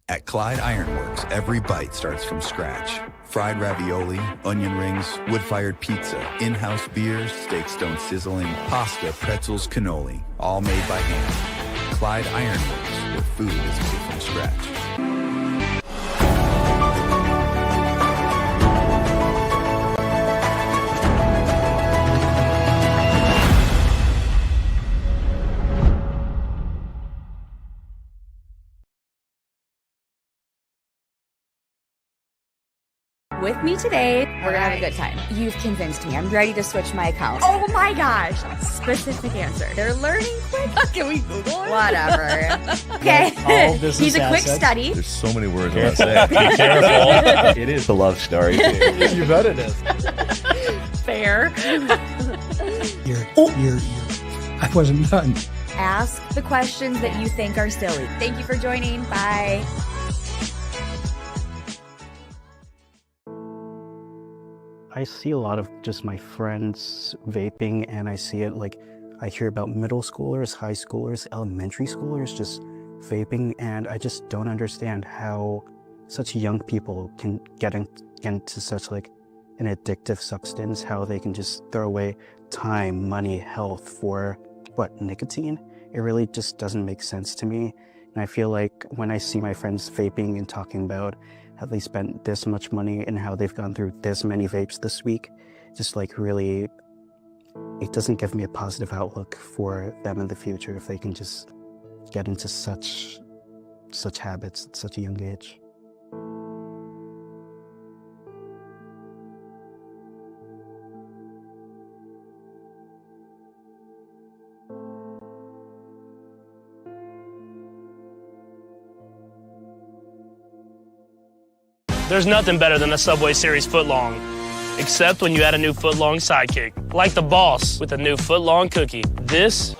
At Clyde Ironworks, every bite starts from scratch. Fried ravioli, onion rings, wood-fired pizza, in-house beers, steaks done sizzling, pasta, pretzels, cannoli, all made by hand. Clyde Ironworks, where food is made from scratch. With me today, we're gonna have a good time. You've convinced me. I'm ready to switch my account. Oh my gosh! Specific answer. They're learning quick. Can we Google it? Whatever. Okay. He's a quick study. There's so many words I'm not saying. Be careful. It is a love story. You bet it is. Fair. I wasn't done. Ask the questions that you think are silly. Thank you for joining. Bye. I see a lot of just my friends vaping, and I see it like I hear about middle schoolers, high schoolers, elementary schoolers just vaping, and I just don't understand how such young people can get into such like an addictive substance, how they can just throw away time, money, health for what, nicotine? It really just doesn't make sense to me. And I feel like when I see my friends vaping and talking about how they spent this much money and how they've gone through this many vapes this week, just like really, it doesn't give me a positive outlook for them in the future if they can just get into such habits at such a young age. There's nothing better than a Subway Series footlong, except when you add a new footlong sidekick, like the boss with a new footlong cookie. This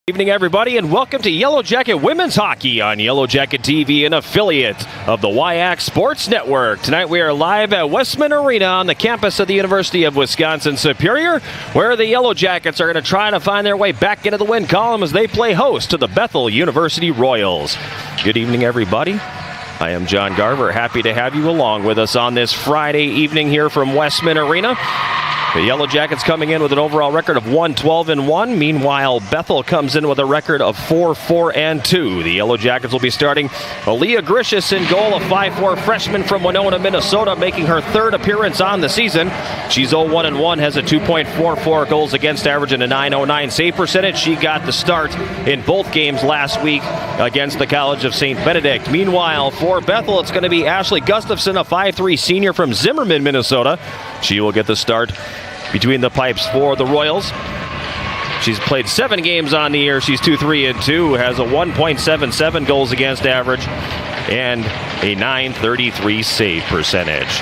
Evening, everybody, and welcome to Yellow Jacket Women's Hockey on Yellow Jacket TV, an affiliate of the WIAC Sports Network. Tonight we are live at Westman Arena on the campus of the University of Wisconsin-Superior, where the Yellow Jackets are going to try to find their way back into the win column as they play host to the Bethel University Royals. Good evening, everybody. I am John Garver, happy to have you along with us on this Friday evening here from Westman Arena. The Yellow Jackets coming in with an overall record of 1-12-1. Meanwhile, Bethel comes in with a record of 4-4-2. The Yellow Jackets will be starting Aaliyah Grishus in goal, a 5'4" freshman from Winona, Minnesota, making her third appearance on the season. She's 0-1-1, has a 2.44 goals against average and a .909 save percentage. She got the start in both games last week against the College of St. Benedict. Meanwhile, for Bethel, it's going to be Ashley Gustafson, a 5'3" senior from Zimmerman, Minnesota. She will get the start between the pipes for the Royals. She's played 7 games on the year. She's 2-3-2, has a 1.77 goals against average and a .933 save percentage.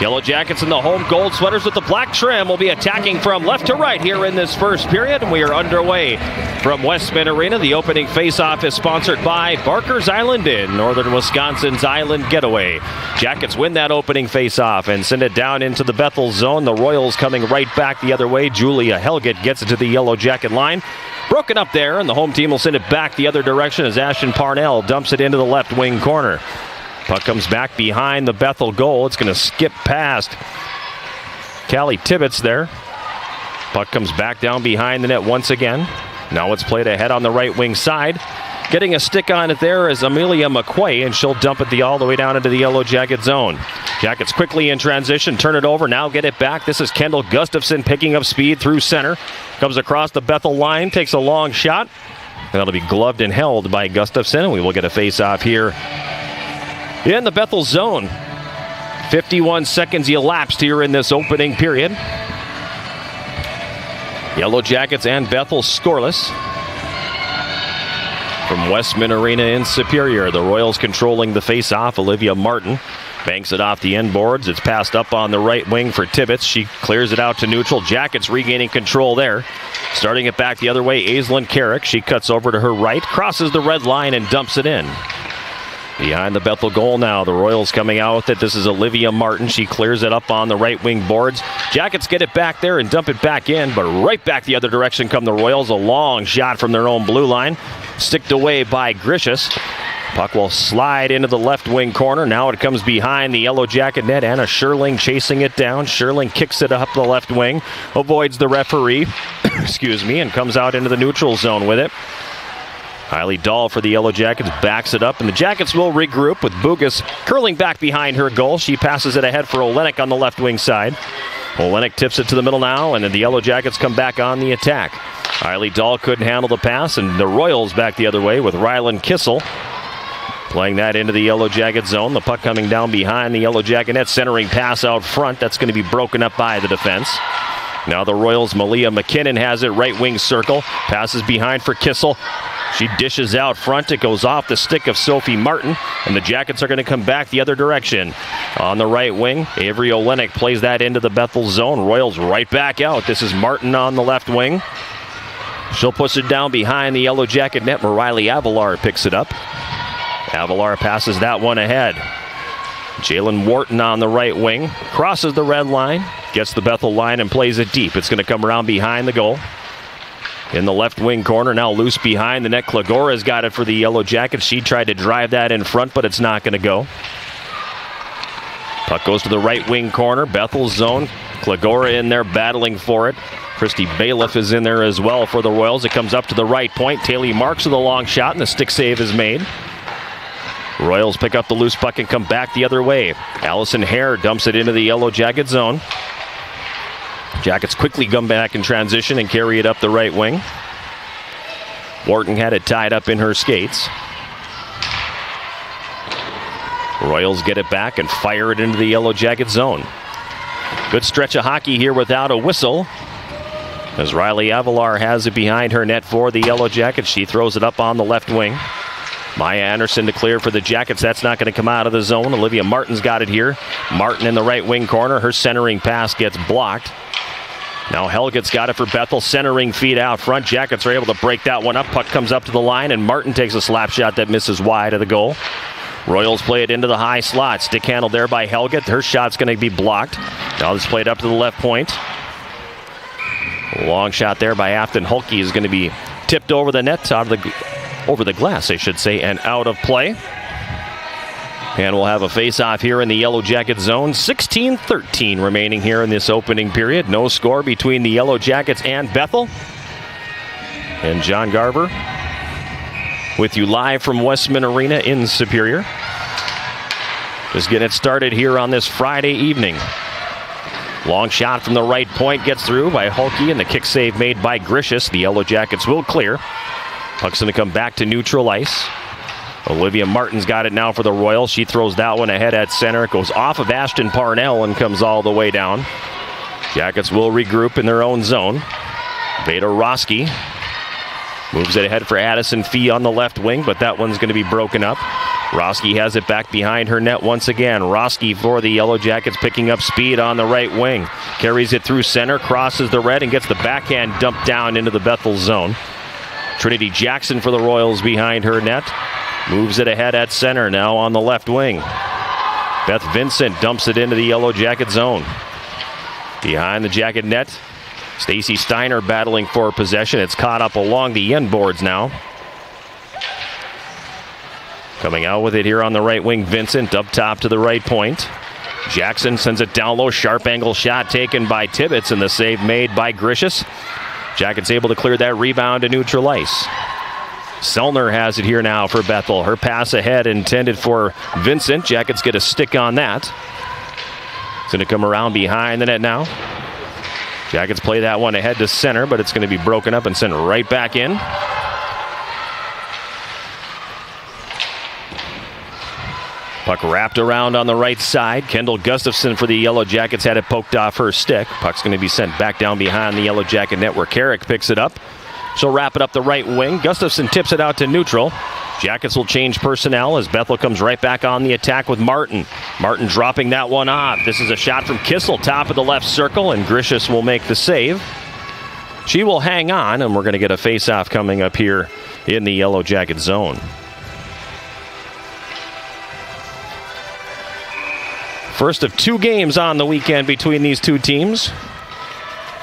Yellow Jackets in the home gold sweaters with the black trim will be attacking from left to right here in this first period, and we are underway from Westman Arena. The opening face-off is sponsored by Barker's Island Inn, Northern Wisconsin's Island Getaway. Jackets win that opening face-off and send it down into the Bethel zone. The Royals coming right back the other way. Julia Helget gets it to the Yellow Jacket line. Broken up there, and the home team will send it back the other direction as Ashton Parnell dumps it into the left wing corner. Puck comes back behind the Bethel goal. It's going to skip past Callie Tibbetts there. Puck comes back down behind the net once again. Now it's played ahead on the right wing side. Getting a stick on it there is Amelia McQuay, and she'll dump it all the way down into the Yellow Jacket zone. Jackets quickly in transition, turn it over, now get it back. This is Kendall Gustafson picking up speed through center. Comes across the Bethel line, takes a long shot. And that'll be gloved and held by Gustafson. We will get a face-off here in the Bethel zone. 51 seconds elapsed here in this opening period. Yellow Jackets and Bethel scoreless. From Westman Arena in Superior, the Royals controlling the face-off. Olivia Martin banks it off the end boards. It's passed up on the right wing for Tibbetts. She clears it out to neutral. Jackets regaining control there. Starting it back the other way, Aislinn Carrick. She cuts over to her right, crosses the red line, and dumps it in. Behind the Bethel goal now, the Royals coming out with it. This is Olivia Martin. She clears it up on the right wing boards. Jackets get it back there and dump it back in, but right back the other direction come the Royals. A long shot from their own blue line. Sticked away by Grishus. Puck will slide into the left wing corner. Now it comes behind the Yellow Jacket net. Anna Scherling chasing it down. Scherling kicks it up the left wing. Avoids the referee, and comes out into the neutral zone with it. Kylie Dahl for the Yellow Jackets backs it up, and the Jackets will regroup with Bugas curling back behind her goal. She passes it ahead for Olenek on the left wing side. Olenek tips it to the middle now, and then the Yellow Jackets come back on the attack. Kylie Dahl couldn't handle the pass, and the Royals back the other way with Rylan Kissel playing that into the Yellow Jacket zone. The puck coming down behind the Yellow Jacket net, centering pass out front. That's going to be broken up by the defense. Now the Royals, Malia McKinnon has it, right wing circle, passes behind for Kissel. She dishes out front. It goes off the stick of Sophie Martin, and the Jackets are going to come back the other direction. On the right wing, Avery Olenek plays that into the Bethel zone. Royals right back out. This is Martin on the left wing. She'll push it down behind the Yellow Jacket net. Mariley Avalar picks it up. Avalar passes that one ahead. Jalen Wharton on the right wing. Crosses the red line. Gets the Bethel line and plays it deep. It's going to come around behind the goal. In the left wing corner, now loose behind the net. Klagora's got it for the Yellow Jackets. She tried to drive that in front, but it's not going to go. Puck goes to the right wing corner. Bethel zone. Klagora in there battling for it. Christy Bailiff is in there as well for the Royals. It comes up to the right point. Taylor Marks with a long shot, and the stick save is made. Royals pick up the loose puck and come back the other way. Allison Hare dumps it into the Yellow Jacket zone. Jackets quickly come back in transition and carry it up the right wing. Wharton had it tied up in her skates. Royals get it back and fire it into the Yellow Jacket zone. Good stretch of hockey here without a whistle, as Riley Avalar has it behind her net for the Yellow Jackets. She throws it up on the left wing. Maya Anderson to clear for the Jackets. That's not going to come out of the zone. Olivia Martin's got it here. Martin in the right wing corner. Her centering pass gets blocked. Now Helget's got it for Bethel, centering feed out front. Jackets are able to break that one up. Puck comes up to the line, and Martin takes a slap shot that misses wide of the goal. Royals play it into the high slot. Stick handled there by Helget. Her shot's going to be blocked. Now this played up to the left point. A long shot there by Afton Hulke is going to be tipped over the net, over the glass, I should say, and out of play. And we'll have a face-off here in the Yellow Jacket zone. 16-13 remaining here in this opening period. No score between the Yellow Jackets and Bethel. And John Garver with you live from Westman Arena in Superior. Just getting it started here on this Friday evening. Long shot from the right point gets through by Hulke, and the kick save made by Grishus. The Yellow Jackets will clear. Puck's going to come back to neutral ice. Olivia Martin's got it now for the Royals. She throws that one ahead at center. It goes off of Ashton Parnell and comes all the way down. Jackets will regroup in their own zone. Veda Roski moves it ahead for Addison Fee on the left wing, but that one's going to be broken up. Roski has it back behind her net once again. Roski for the Yellow Jackets, picking up speed on the right wing. Carries it through center, crosses the red, and gets the backhand dumped down into the Bethel zone. Trinity Jackson for the Royals behind her net. Moves it ahead at center now on the left wing. Beth Vincent dumps it into the Yellow Jacket zone. Behind the Jacket net, Stacy Steiner battling for possession. It's caught up along the end boards now. Coming out with it here on the right wing, Vincent up top to the right point. Jackson sends it down low, sharp angle shot taken by Tibbetts, and the save made by Grishus. Jackets able to clear that rebound to neutral ice. Selner has it here now for Bethel. Her pass ahead intended for Vincent. Jackets get a stick on that. It's going to come around behind the net now. Jackets play that one ahead to center, but it's going to be broken up and sent right back in. Puck wrapped around on the right side. Kendall Gustafson for the Yellow Jackets had it poked off her stick. Puck's going to be sent back down behind the Yellow Jacket net where Carrick picks it up. She'll wrap it up the right wing. Gustafson tips it out to neutral. Jackets will change personnel as Bethel comes right back on the attack with Martin. Martin dropping that one off. This is a shot from Kissel, top of the left circle, and Grishus will make the save. She will hang on, and we're going to get a face-off coming up here in the Yellow Jacket zone. First of two games on the weekend between these two teams.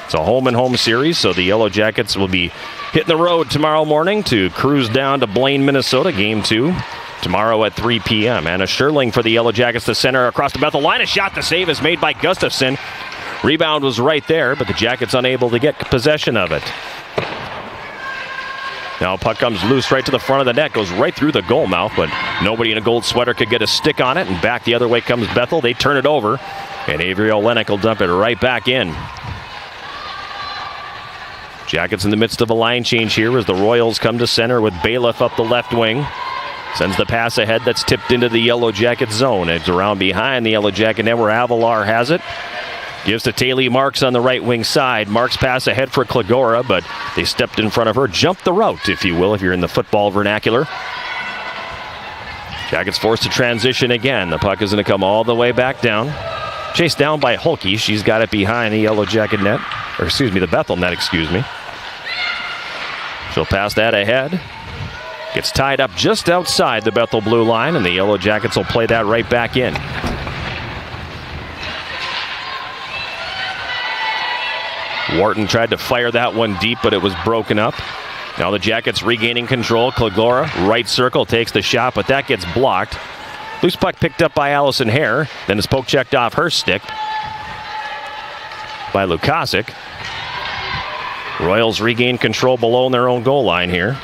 It's a home-and-home series, so the Yellow Jackets will be hitting the road tomorrow morning to cruise down to Blaine, Minnesota, Game 2, tomorrow at 3 p.m. Anna Scherling for the Yellow Jackets, the center across the Bethel line. A shot, the save is made by Gustafson. Rebound was right there, but the Jackets unable to get possession of it. Now puck comes loose right to the front of the net, goes right through the goal mouth, but nobody in a gold sweater could get a stick on it, and back the other way comes Bethel. They turn it over, and Avery Olenek will dump it right back in. Jackets in the midst of a line change here as the Royals come to center with Bailiff up the left wing. Sends the pass ahead that's tipped into the Yellow Jacket zone. It's around behind the Yellow Jacket net where Avalar has it. Gives to Taylor Marks on the right wing side. Marks pass ahead for Klagora, but they stepped in front of her. Jumped the route, if you will, if you're in the football vernacular. Jackets forced to transition again. The puck is going to come all the way back down. Chased down by Hulke. She's got it behind the Yellow Jacket net. Or excuse me, the Bethel net, excuse me. She'll pass that ahead. Gets tied up just outside the Bethel blue line, and the Yellow Jackets will play that right back in. Wharton tried to fire that one deep, but it was broken up. Now the Jackets regaining control. Klagora, right circle, takes the shot, but that gets blocked. Loose puck picked up by Allison Hare. Then his poke checked off her stick by Lukasic. Royals regain control below their own goal line here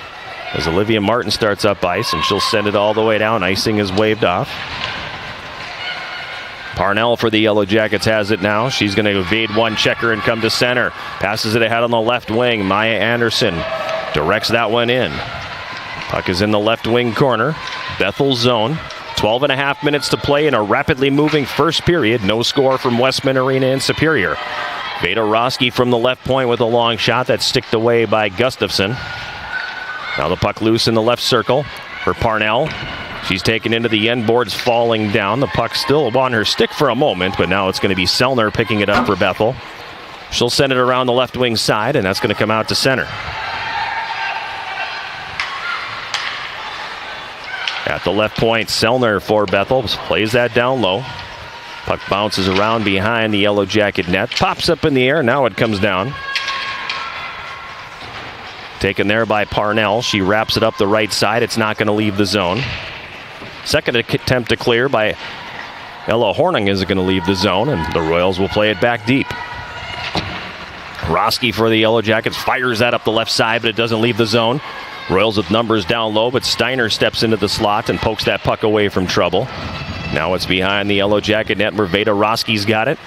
as Olivia Martin starts up ice, and she'll send it all the way down. Icing is waved off. Parnell for the Yellow Jackets has it now. She's going to evade one checker and come to center. Passes it ahead on the left wing. Maya Anderson directs that one in. Puck is in the left wing corner. Bethel zone. 12 and a half minutes to play in a rapidly moving first period. No score from Westman Arena in Superior. Veda Roski from the left point with a long shot that's sticked away by Gustafson. Now the puck loose in the left circle for Parnell. She's taken into the end boards, falling down. The puck still on her stick for a moment, but now it's going to be Selner picking it up for Bethel. She'll send it around the left wing side, and that's going to come out to center. At the left point, Selner for Bethel plays that down low. Puck bounces around behind the Yellow Jacket net, pops up in the air, now it comes down. Taken there by Parnell. She wraps it up the right side. It's not going to leave the zone. Second attempt to clear by Ella Horning isn't going to leave the zone, and the Royals will play it back deep. Roski for the Yellow Jackets fires that up the left side, but it doesn't leave the zone. Royals with numbers down low, but Steiner steps into the slot and pokes that puck away from trouble. Now it's behind the Yellow Jacket net where Veda Roski's got it.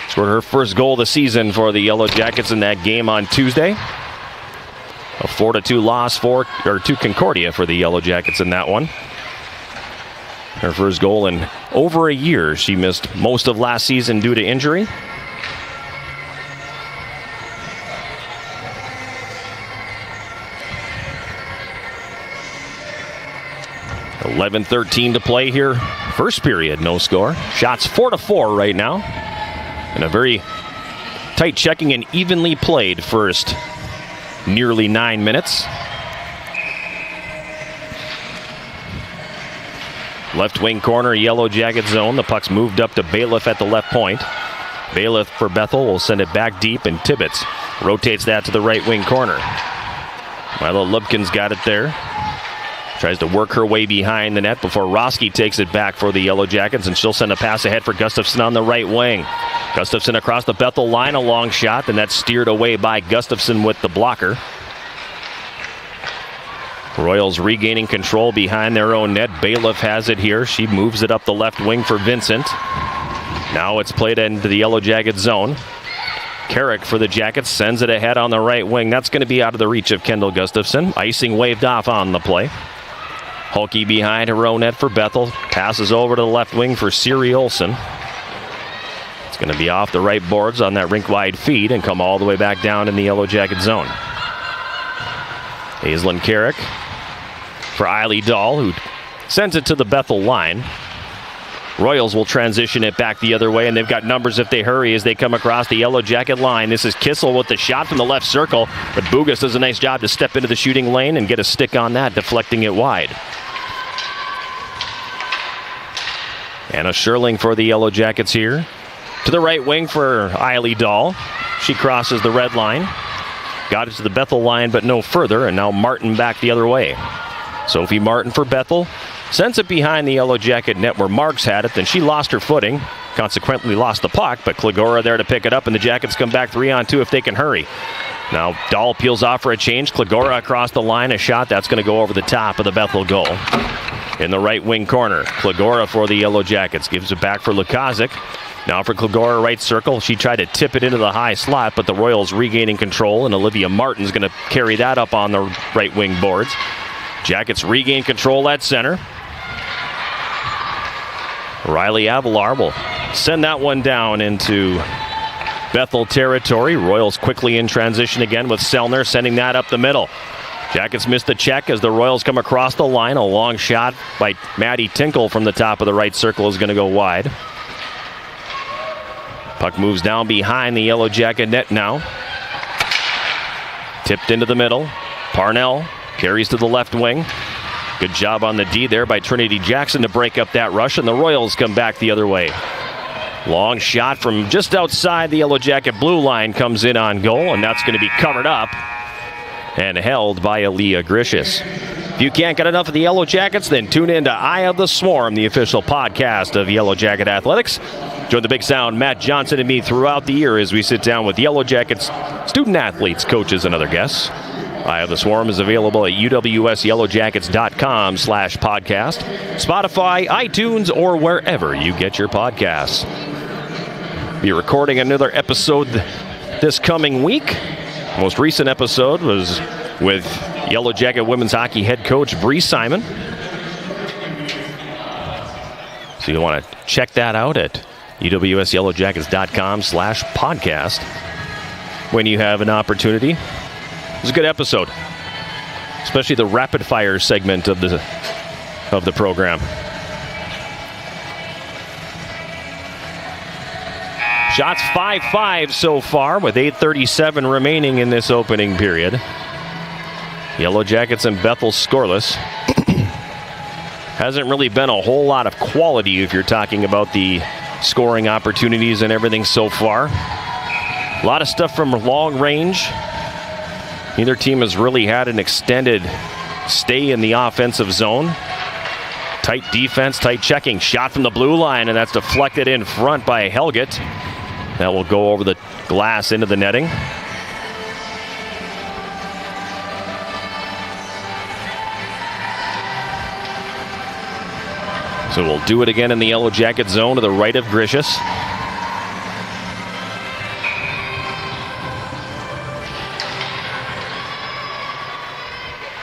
Scored her first goal of the season for the Yellow Jackets in that game on Tuesday. A 4-2 loss to Concordia for the Yellow Jackets in that one. Her first goal in over a year. She missed most of last season due to injury. .11:13 to play here. First period, no score. Shots 4-4 right now. And a very tight checking and evenly played first nearly 9 minutes. Left wing corner, Yellow Jacket zone. The puck's moved up to Bailiff at the left point. Bailiff for Bethel will send it back deep, and Tibbetts rotates that to the right wing corner. Milo Lubkin's got it there. Tries to work her way behind the net before Roski takes it back for the Yellow Jackets, and she'll send a pass ahead for Gustafson on the right wing. Gustafson across the Bethel line, a long shot, and that's steered away by Gustafson with the blocker. Royals regaining control behind their own net. Bailiff has it here. She moves it up the left wing for Vincent. Now it's played into the Yellow Jacket zone. Carrick for the Jackets sends it ahead on the right wing. That's going to be out of the reach of Kendall Gustafson. Icing waved off on the play. Hulke behind her own net for Bethel. Passes over to the left wing for Siri Olsen. It's going to be off the right boards on that rink-wide feed and come all the way back down in the Yellow Jacket zone. Aislinn Carrick for Eiley Dahl, who sends it to the Bethel line. Royals will transition it back the other way, and they've got numbers if they hurry as they come across the Yellow Jacket line. This is Kissel with the shot from the left circle, but Bugas does a nice job to step into the shooting lane and get a stick on that, deflecting it wide. Anna Scherling for the Yellow Jackets here. To the right wing for Eiley Dahl. She crosses the red line. Got it to the Bethel line, but no further, and now Martin back the other way. Sophie Martin for Bethel. Sends it behind the Yellow Jacket net where Marks had it. Then she lost her footing, consequently lost the puck, but Klagora there to pick it up, and the Jackets come back 3-on-2 if they can hurry. Now Dahl peels off for a change. Klagora across the line, a shot that's going to go over the top of the Bethel goal. In the right wing corner, Klagora for the Yellow Jackets. Gives it back for Lukazik. Now for Klagora, right circle. She tried to tip it into the high slot, but the Royals regaining control, and Olivia Martin's going to carry that up on the right wing boards. Jackets regain control at center. Riley Avalar will send that one down into Bethel territory. Royals quickly in transition again with Selner sending that up the middle. Jackets missed the check as the Royals come across the line. A long shot by Maddie Tinkle from the top of the right circle is going to go wide. Puck moves down behind the Yellow Jacket net now. Tipped into the middle. Parnell carries to the left wing. Good job on the D there by Trinity Jackson to break up that rush, and the Royals come back the other way. Long shot from just outside the Yellow Jacket blue line comes in on goal, and that's going to be covered up and held by Aaliyah Gricius. If you can't get enough of the Yellow Jackets, then tune in to Eye of the Swarm, the official podcast of Yellow Jacket Athletics. Join the Big Sound, Matt Johnson, and me throughout the year as we sit down with Yellow Jackets student athletes, coaches, and other guests. Eye of the Swarm is available at uwsyellowjackets.com/podcast, Spotify, iTunes, or wherever you get your podcasts. Be recording another episode this coming week. Most recent episode was with Yellow Jacket women's hockey head coach Bree Simon. So you want to check that out at uwsyellowjackets.com/podcast when you have an opportunity. It was a good episode, especially the rapid fire segment of the program. Shots 5-5 so far with 8:37 remaining in this opening period. Yellow Jackets and Bethel scoreless. Hasn't really been a whole lot of quality if you're talking about the scoring opportunities and everything so far. A lot of stuff from long range. Neither team has really had an extended stay in the offensive zone. Tight defense, tight checking. Shot from the blue line, and that's deflected in front by Helget. That will go over the glass into the netting. So we'll do it again in the Yellow Jacket zone to the right of Gricius.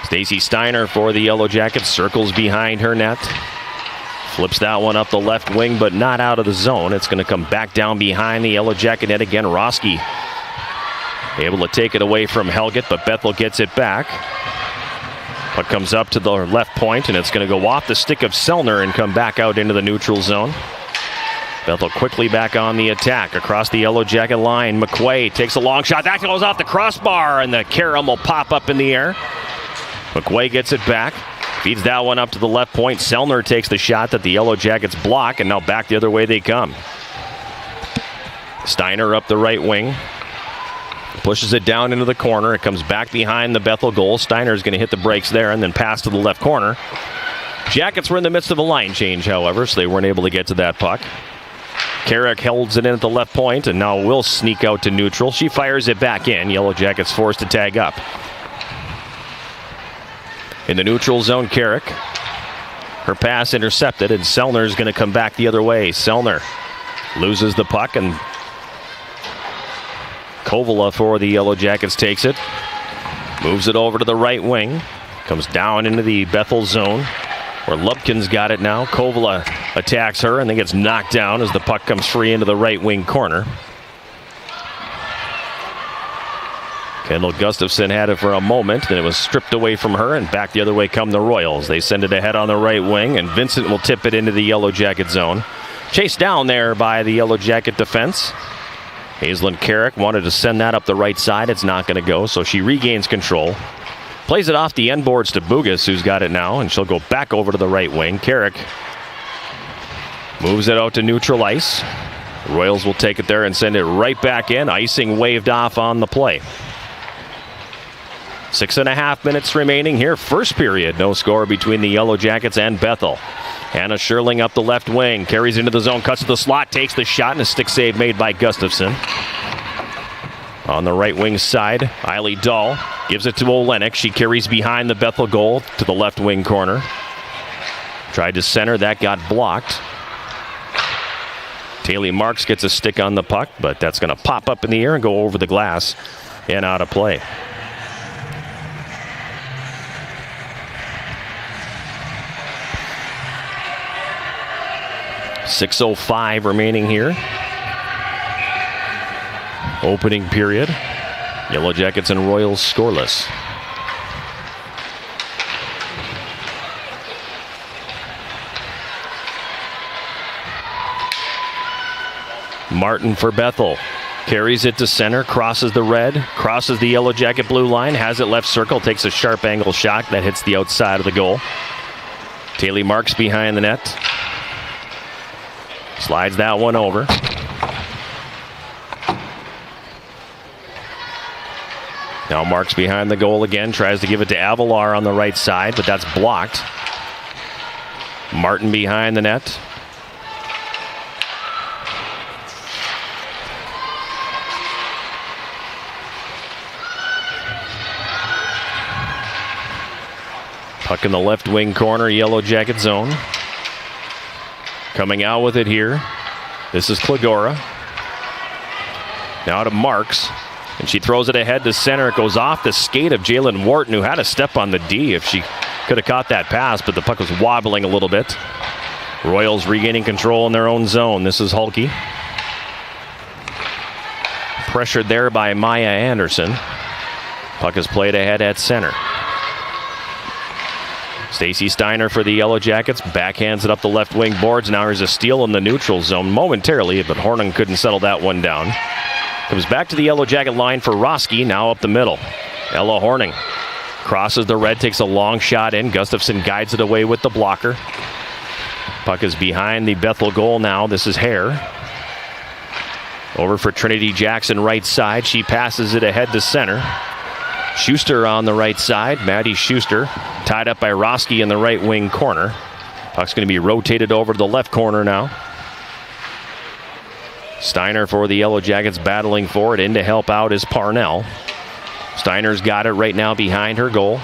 Stacy Steiner for the Yellow Jackets circles behind her net. Flips that one up the left wing, but not out of the zone. It's going to come back down behind the Yellow Jacket net again. Roski able to take it away from Helget, but Bethel gets it back. Puck comes up to the left point, and it's going to go off the stick of Selner and come back out into the neutral zone. Bethel quickly back on the attack across the Yellow Jacket line. McQuay takes a long shot. That goes off the crossbar, and the carom will pop up in the air. McQuay gets it back. Feeds that one up to the left point. Selner takes the shot that the Yellow Jackets block, and now back the other way they come. Steiner up the right wing. Pushes it down into the corner. It comes back behind the Bethel goal. Steiner's going to hit the brakes there and then pass to the left corner. Jackets were in the midst of a line change, however, so they weren't able to get to that puck. Carrick holds it in at the left point and now will sneak out to neutral. She fires it back in. Yellow Jackets forced to tag up. In the neutral zone, Carrick. Her pass intercepted, and Selner's going to come back the other way. Selner loses the puck, and Kovala for the Yellow Jackets takes it. Moves it over to the right wing. Comes down into the Bethel zone, where Lubkin's got it now. Kovala attacks her and then gets knocked down as the puck comes free into the right wing corner. Kendall Gustafson had it for a moment, then it was stripped away from her, and back the other way come the Royals. They send it ahead on the right wing, and Vincent will tip it into the Yellow Jacket zone. Chased down there by the Yellow Jacket defense. Hazelyn Carrick wanted to send that up the right side. It's not going to go, so she regains control. Plays it off the end boards to Bugas, who's got it now, and she'll go back over to the right wing. Carrick moves it out to neutral ice. The Royals will take it there and send it right back in. Icing waved off on the play. 6.5 minutes remaining here. First period. No score between the Yellow Jackets and Bethel. Hannah Sherling up the left wing. Carries into the zone. Cuts to the slot. Takes the shot. And a stick save made by Gustafson. On the right wing side, Eiley Dahl gives it to Olenek. She carries behind the Bethel goal to the left wing corner. Tried to center. That got blocked. Taylor Marks gets a stick on the puck, but that's going to pop up in the air and go over the glass and out of play. .6:05 remaining here. Opening period. Yellow Jackets and Royals scoreless. Martin for Bethel. Carries it to center, crosses the red, crosses the Yellow Jacket blue line, has it left circle, takes a sharp angle shot that hits the outside of the goal. Taylor Marks behind the net. Slides that one over. Now Marks behind the goal again, tries to give it to Avalar on the right side, but that's blocked. Martin behind the net. Puck in the left wing corner, Yellow Jacket zone. Coming out with it here. This is Klagora. Now to Marks. And she throws it ahead to center. It goes off the skate of Jalen Wharton, who had a step on the D if she could have caught that pass, but the puck was wobbling a little bit. Royals regaining control in their own zone. This is Hulke. Pressured there by Maya Anderson. Puck is played ahead at center. Stacy Steiner for the Yellow Jackets. Backhands it up the left wing boards. Now there's a steal in the neutral zone momentarily, but Horning couldn't settle that one down. Comes back to the Yellow Jacket line for Roski, now up the middle. Ella Horning crosses the red, takes a long shot in. Gustafson guides it away with the blocker. Puck is behind the Bethel goal now. This is Hare. Over for Trinity Jackson, right side. She passes it ahead to center. Schuster on the right side. Maddie Schuster tied up by Roski in the right wing corner. Puck's going to be rotated over to the left corner now. Steiner for the Yellow Jackets battling for it. In to help out is Parnell. Steiner's got it right now behind her goal.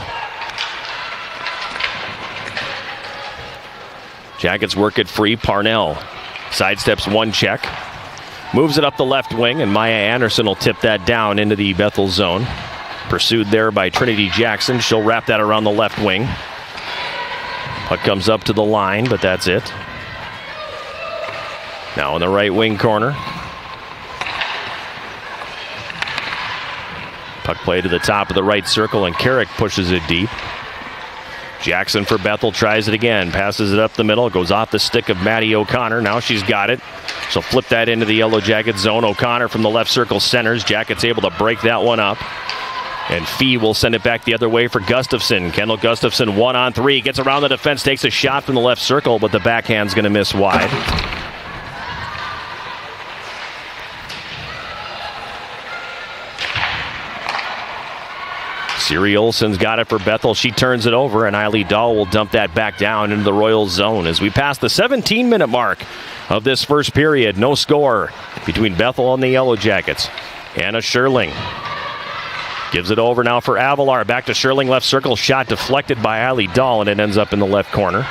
Jackets work it free. Parnell sidesteps one check. Moves it up the left wing, and Maya Anderson will tip that down into the Bethel zone. Pursued there by Trinity Jackson. She'll wrap that around the left wing. Puck comes up to the line, but that's it. Now in the right wing corner. Puck play to the top of the right circle, and Carrick pushes it deep. Jackson for Bethel tries it again. Passes it up the middle. Goes off the stick of Maddie O'Connor. Now she's got it. She'll flip that into the Yellow Jacket zone. O'Connor from the left circle centers. Jackets able to break that one up. And Fee will send it back the other way for Gustafson. Kendall Gustafson 1-on-3. Gets around the defense. Takes a shot from the left circle, but the backhand's going to miss wide. Siri Olsen's got it for Bethel. She turns it over, and Eiley Dahl will dump that back down into the Royals zone as we pass the 17-minute mark of this first period. No score between Bethel and the Yellow Jackets. Anna Scherling gives it over now for Avalar. Back to Scherling, left circle. Shot deflected by Eiley Dahl, and it ends up in the left corner.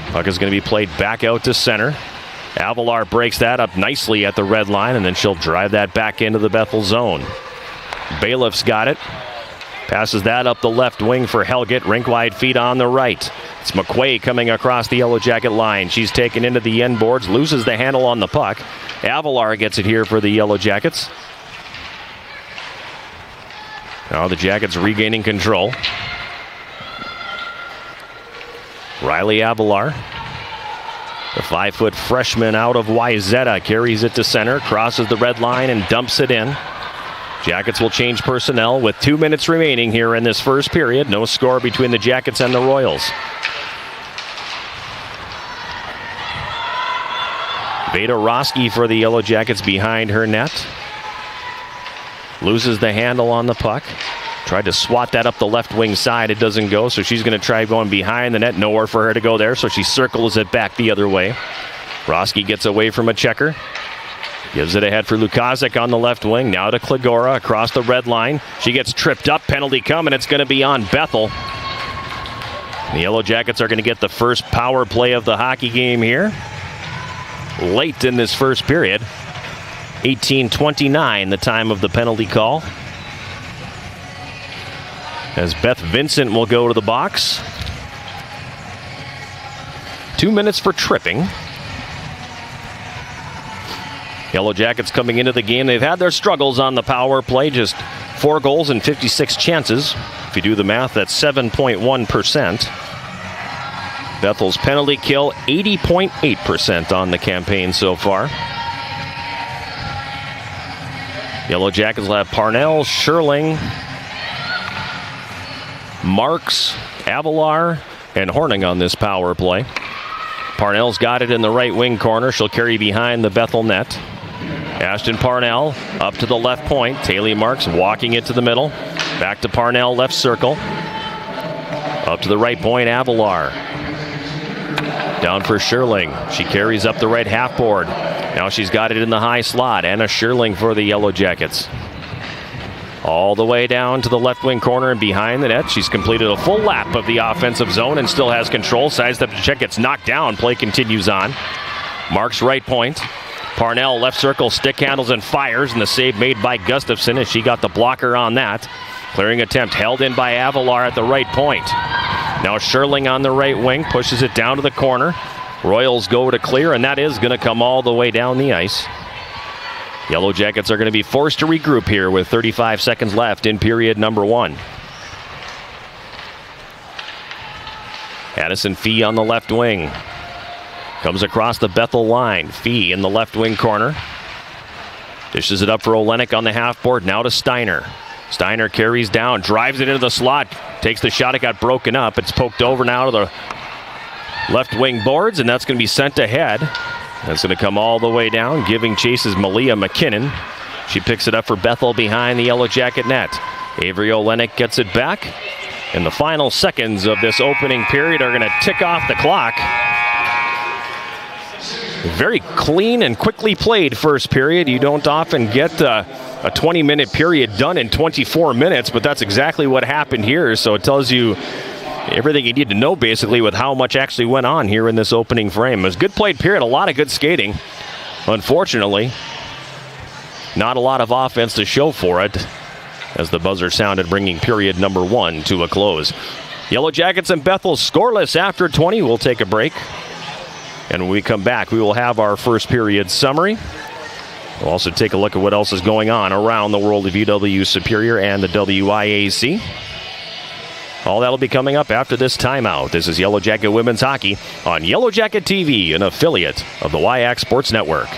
Puck is going to be played back out to center. Avalar breaks that up nicely at the red line, and then she'll drive that back into the Bethel zone. Bailiff's got it. Passes that up the left wing for Helgett. Rink-wide feet on the right. It's McQuaid coming across the Yellow Jacket line. She's taken into the end boards. Loses the handle on the puck. Avalar gets it here for the Yellow Jackets. Now the Jackets regaining control. Riley Avalar, the 5-foot freshman out of Wyzetta, carries it to center. Crosses the red line and dumps it in. Jackets will change personnel with 2 minutes remaining here in this first period. No score between the Jackets and the Royals. Veda Roski for the Yellow Jackets behind her net. Loses the handle on the puck. Tried to swat that up the left wing side. It doesn't go, so she's going to try going behind the net. Nowhere for her to go there, so she circles it back the other way. Roski gets away from a checker. Gives it ahead for Lukazic on the left wing. Now to Klagora across the red line. She gets tripped up. Penalty coming. It's going to be on Bethel. The Yellow Jackets are going to get the first power play of the hockey game here. Late in this first period. 18:29, the time of the penalty call. As Beth Vincent will go to the box. 2 minutes for tripping. Yellow Jackets coming into the game. They've had their struggles on the power play. Just 4 goals and 56 chances. If you do the math, that's 7.1%. Bethel's penalty kill, 80.8% on the campaign so far. Yellow Jackets will have Parnell, Scherling, Marks, Avalar, and Horning on this power play. Parnell's got it in the right wing corner. She'll carry behind the Bethel net. Ashton Parnell up to the left point. Taylor Marks walking it to the middle. Back to Parnell, left circle. Up to the right point, Avalar. Down for Scherling. She carries up the right half board. Now she's got it in the high slot. Anna Scherling for the Yellow Jackets. All the way down to the left wing corner and behind the net. She's completed a full lap of the offensive zone and still has control. Sidestep check, gets knocked down. Play continues on. Marks right point. Parnell left circle, stick handles and fires, and the save made by Gustafson as she got the blocker on that. Clearing attempt held in by Avalar at the right point. Now Scherling on the right wing, pushes it down to the corner. Royals go to clear, and that is going to come all the way down the ice. Yellow Jackets are going to be forced to regroup here with 35 seconds left in period number 1. Addison Fee on the left wing. Comes across the Bethel line. Fee in the left wing corner. Dishes it up for Olenek on the half board. Now to Steiner. Steiner carries down, drives it into the slot. Takes the shot, it got broken up. It's poked over now to the left wing boards, and that's going to be sent ahead. That's going to come all the way down, giving chases Malia McKinnon. She picks it up for Bethel behind the Yellow Jacket net. Avery Olenek gets it back. And the final seconds of this opening period are going to tick off the clock. Very clean and quickly played first period. You don't often get a 20-minute period done in 24 minutes, but that's exactly what happened here. So it tells you everything you need to know, basically, with how much actually went on here in this opening frame. It was a good played period, a lot of good skating. Unfortunately, not a lot of offense to show for it, as the buzzer sounded, bringing period number 1 to a close. Yellow Jackets and Bethel scoreless after 20. We'll take a break. And when we come back, we will have our first period summary. We'll also take a look at what else is going on around the world of UW Superior and the WIAC. All that'll be coming up after this timeout. This is Yellow Jacket Women's Hockey on Yellow Jacket TV, an affiliate of the WIAC Sports Network.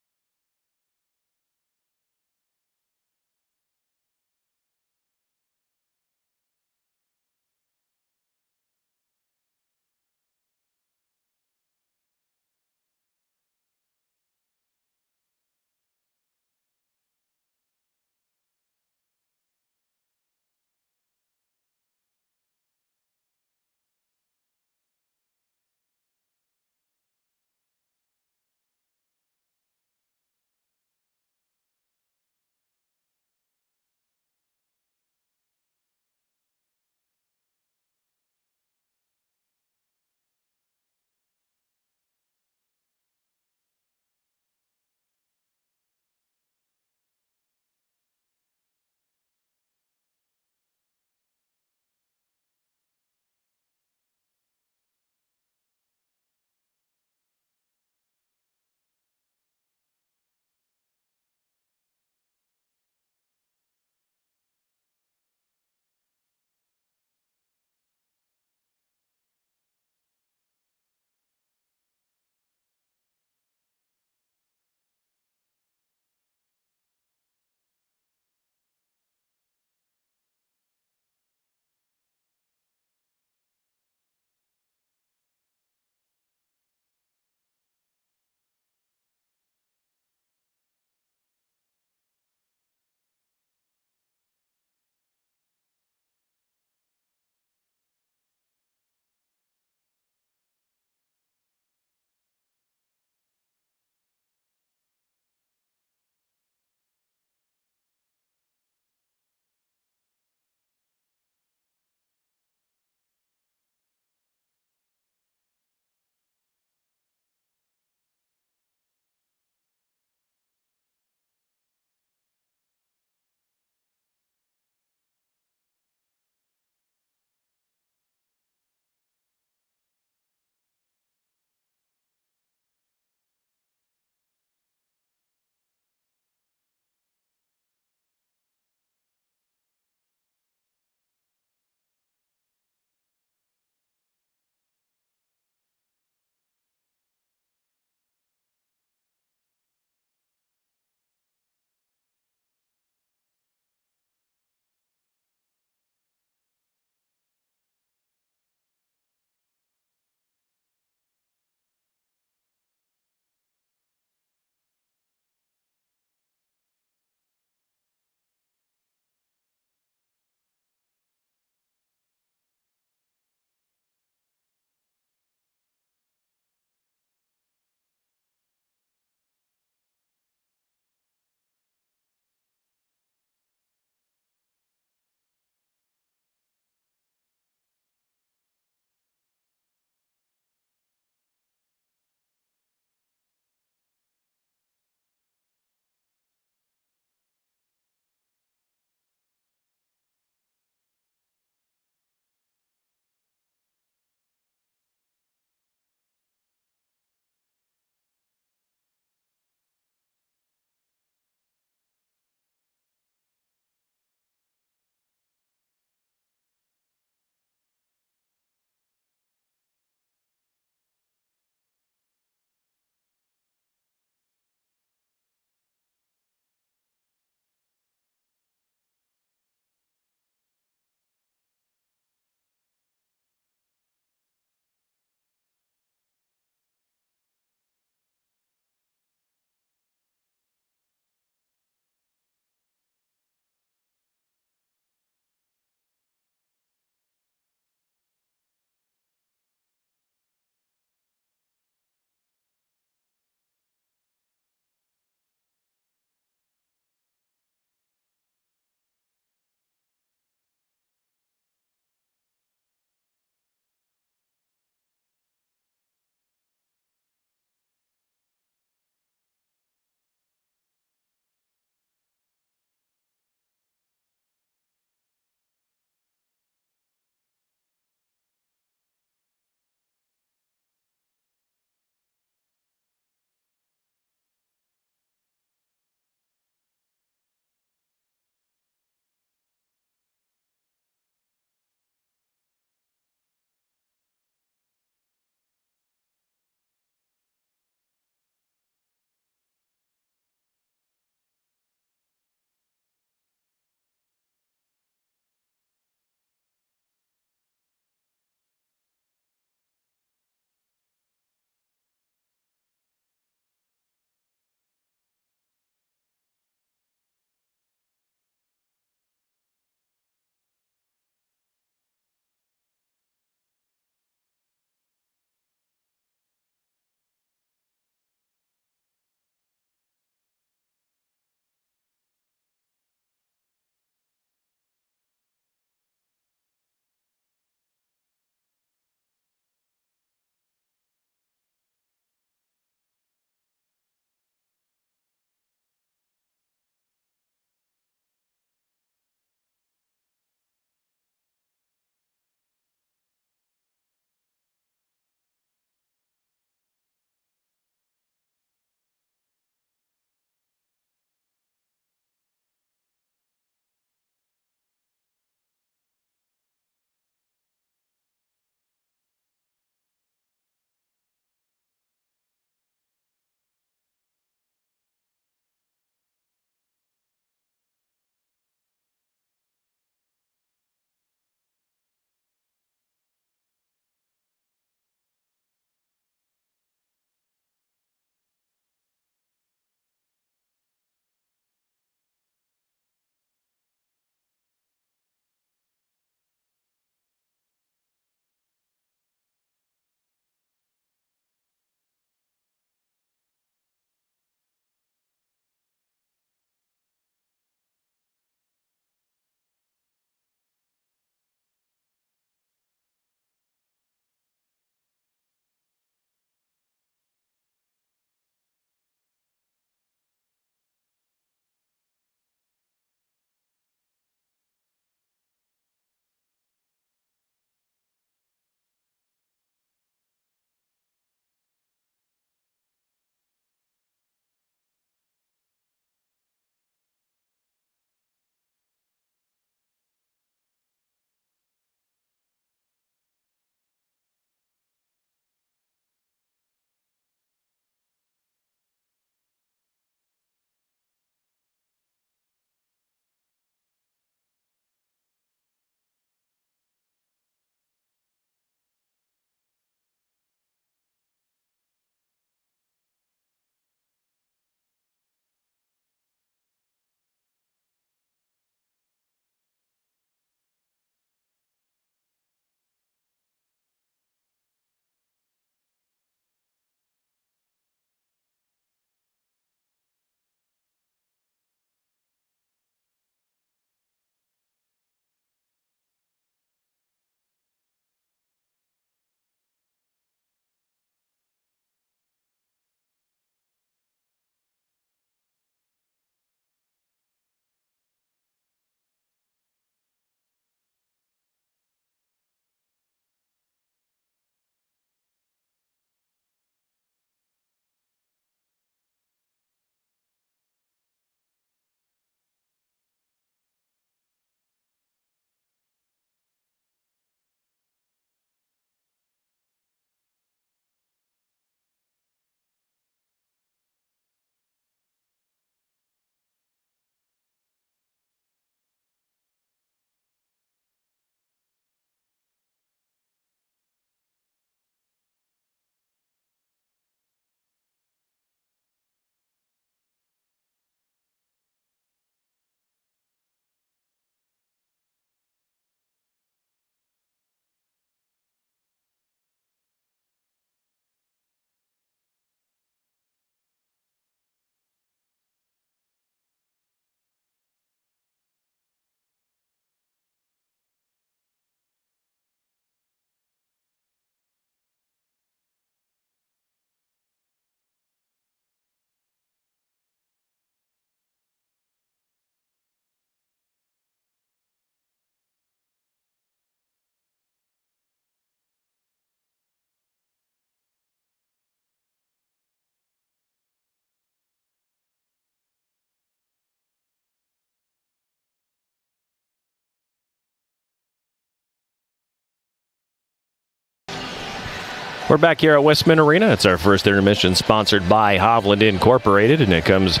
We're back here at Westman Arena. It's our first intermission sponsored by Hovland Incorporated, and it comes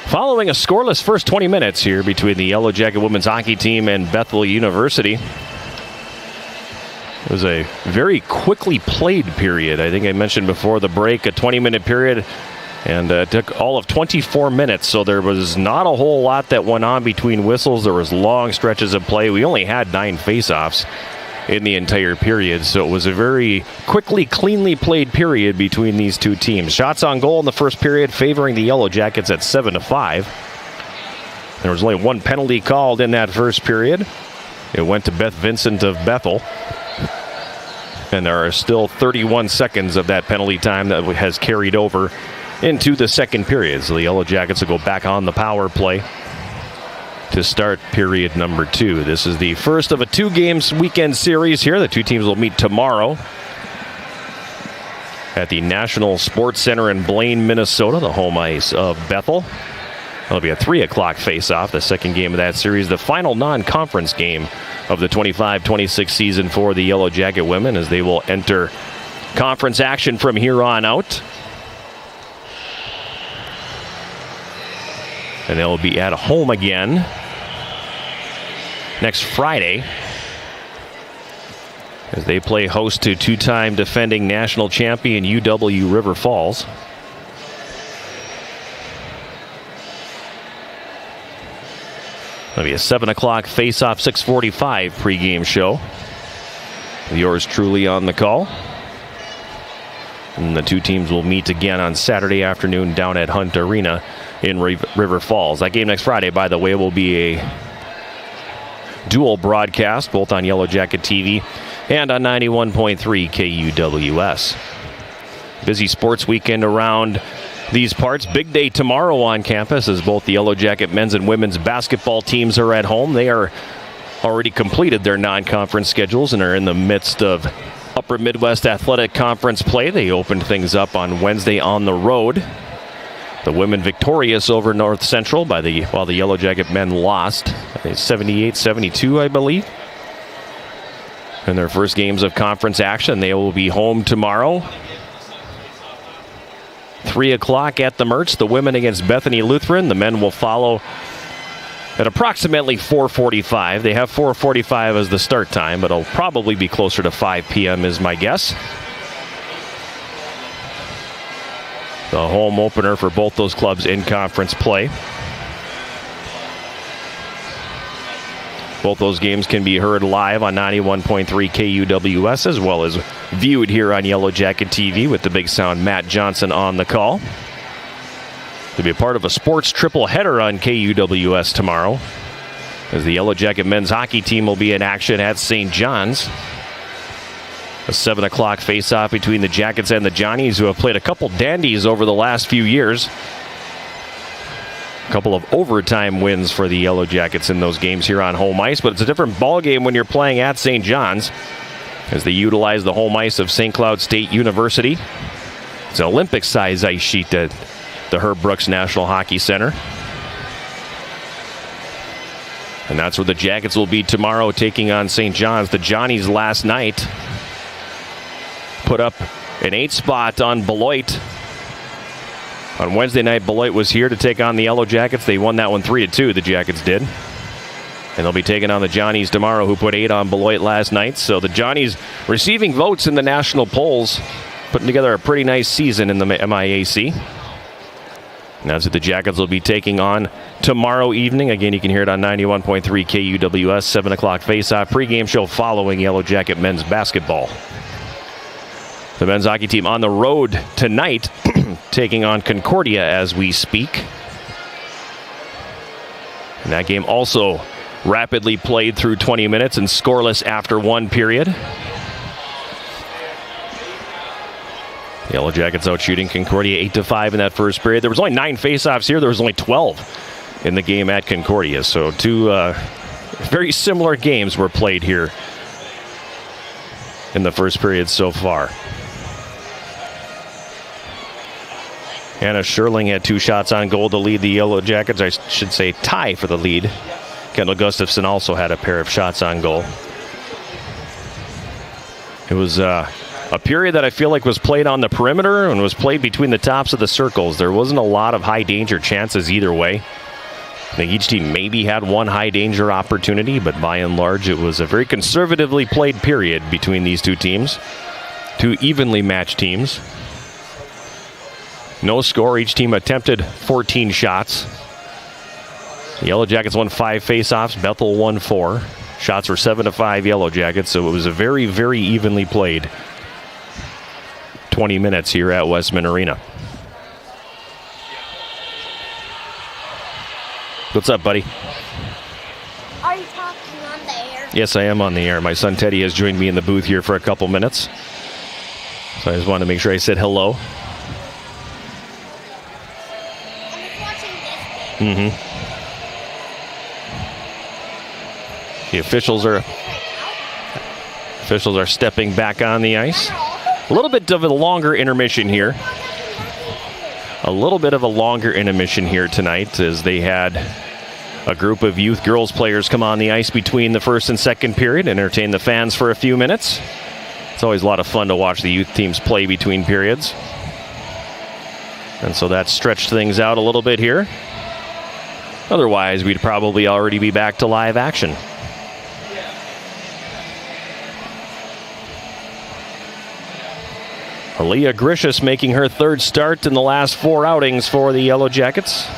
following a scoreless first 20 minutes here between the Yellow Jacket women's hockey team and Bethel University. It was a very quickly played period. I think I mentioned before the break, a 20-minute period, and it took all of 24 minutes, so there was not a whole lot that went on between whistles. There was long stretches of play. We only had 9 faceoffs in the entire period, so it was a very quickly, cleanly played period between these two teams. Shots on goal in the first period favoring the Yellow Jackets at 7-5. There was only 1 penalty called in that first period. It went to Beth Vincent of Bethel. And there are still 31 seconds of that penalty time that has carried over into the second period. So the Yellow Jackets will go back on the power play to start period number 2. This is the first of a 2-game weekend series here. The two teams will meet tomorrow at the National Sports Center in Blaine, Minnesota, the home ice of Bethel. It'll be a 3 o'clock face-off, the second game of that series, the final non-conference game of the 25-26 season for the Yellow Jacket women, as they will enter conference action from here on out. And they'll be at home again next Friday as they play host to 2-time defending national champion UW River Falls. It'll be a 7 o'clock face-off, 6:45 pregame show. Yours truly on the call. And the two teams will meet again on Saturday afternoon down at Hunt Arena in River Falls. That game next Friday, by the way, will be a dual broadcast, both on Yellow Jacket TV and on 91.3 KUWS. Busy sports weekend around these parts. Big day tomorrow on campus as both the Yellow Jacket men's and women's basketball teams are at home. They are already completed their non-conference schedules and are in the midst of Upper Midwest Athletic Conference play. They opened things up on Wednesday on the road. The women victorious over North Central while the Yellow Jacket men lost 78-72, I believe. In their first games of conference action, they will be home tomorrow. 3 o'clock at the Mertz, the women against Bethany Lutheran. The men will follow at approximately 4:45. They have 4:45 as the start time, but it'll probably be closer to 5 p.m. is my guess. The home opener for both those clubs in conference play. Both those games can be heard live on 91.3 KUWS as well as viewed here on Yellow Jacket TV with the big sound Matt Johnson on the call. To be a part of a sports triple header on KUWS tomorrow, as the Yellow Jacket men's hockey team will be in action at St. John's. A 7 o'clock face-off between the Jackets and the Johnnies, who have played a couple dandies over the last few years. A couple of overtime wins for the Yellow Jackets in those games here on home ice, but it's a different ball game when you're playing at St. John's, as they utilize the home ice of St. Cloud State University. It's an Olympic-size ice sheet at the Herb Brooks National Hockey Center. And that's where the Jackets will be tomorrow, taking on St. John's. The Johnnies last night put up an 8 spot on Beloit. On Wednesday night, Beloit was here to take on the Yellow Jackets. They won that one 3-2, the Jackets did. And they'll be taking on the Johnnies tomorrow, who put 8 on Beloit last night. So the Johnnies receiving votes in the national polls, putting together a pretty nice season in the MIAC. And that's what the Jackets will be taking on tomorrow evening. Again, you can hear it on 91.3 KUWS, 7 o'clock face-off pregame show following Yellow Jacket men's basketball. The men's hockey team on the road tonight, taking on Concordia as we speak. And that game also rapidly played through 20 minutes and scoreless after 1 period. Yellow Jackets out shooting Concordia 8-5 in that first period. There was only 9 faceoffs here. There was only 12 in the game at Concordia. So two very similar games were played here in the first period so far. Anna Sherling had 2 shots on goal to lead the Yellow Jackets. I should say tie for the lead. Kendall Gustafson also had a pair of shots on goal. It was a period that I feel like was played on the perimeter and was played between the tops of the circles. There wasn't a lot of high danger chances either way. I think each team maybe had one high danger opportunity, but by and large it was a very conservatively played period between these two teams. Two evenly matched teams. No score. Each team attempted 14 shots. The Yellow Jackets won 5 faceoffs. Bethel won 4. Shots were 7-5 Yellow Jackets, so it was a very, very evenly played 20 minutes here at Westman Arena. What's up, buddy? Are you talking on the air? Yes, I am on the air. My son Teddy has joined me in the booth here for a couple minutes. So I just wanted to make sure I said hello. I'm just watching this. The officials are stepping back on the ice. A little bit of a longer intermission here. A little bit of a longer intermission here tonight as they had a group of youth girls players come on the ice between the first and second period, entertain the fans for a few minutes. It's always a lot of fun to watch the youth teams play between periods. And so that stretched things out a little bit here. Otherwise, we'd probably already be back to live action. Aaliyah Grishus making her third start in the last 4 outings for the Yellow Jackets.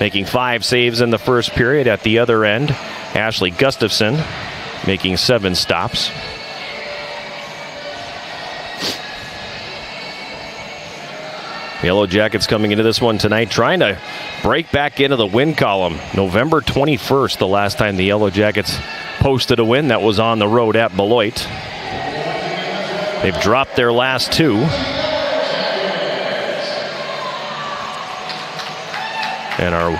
Making 5 saves in the first period. At the other end, Ashley Gustafson making 7 stops. Yellow Jackets coming into this one tonight trying to break back into the win column. November 21st, the last time the Yellow Jackets posted a win. That was on the road at Beloit. They've dropped their last 2. And are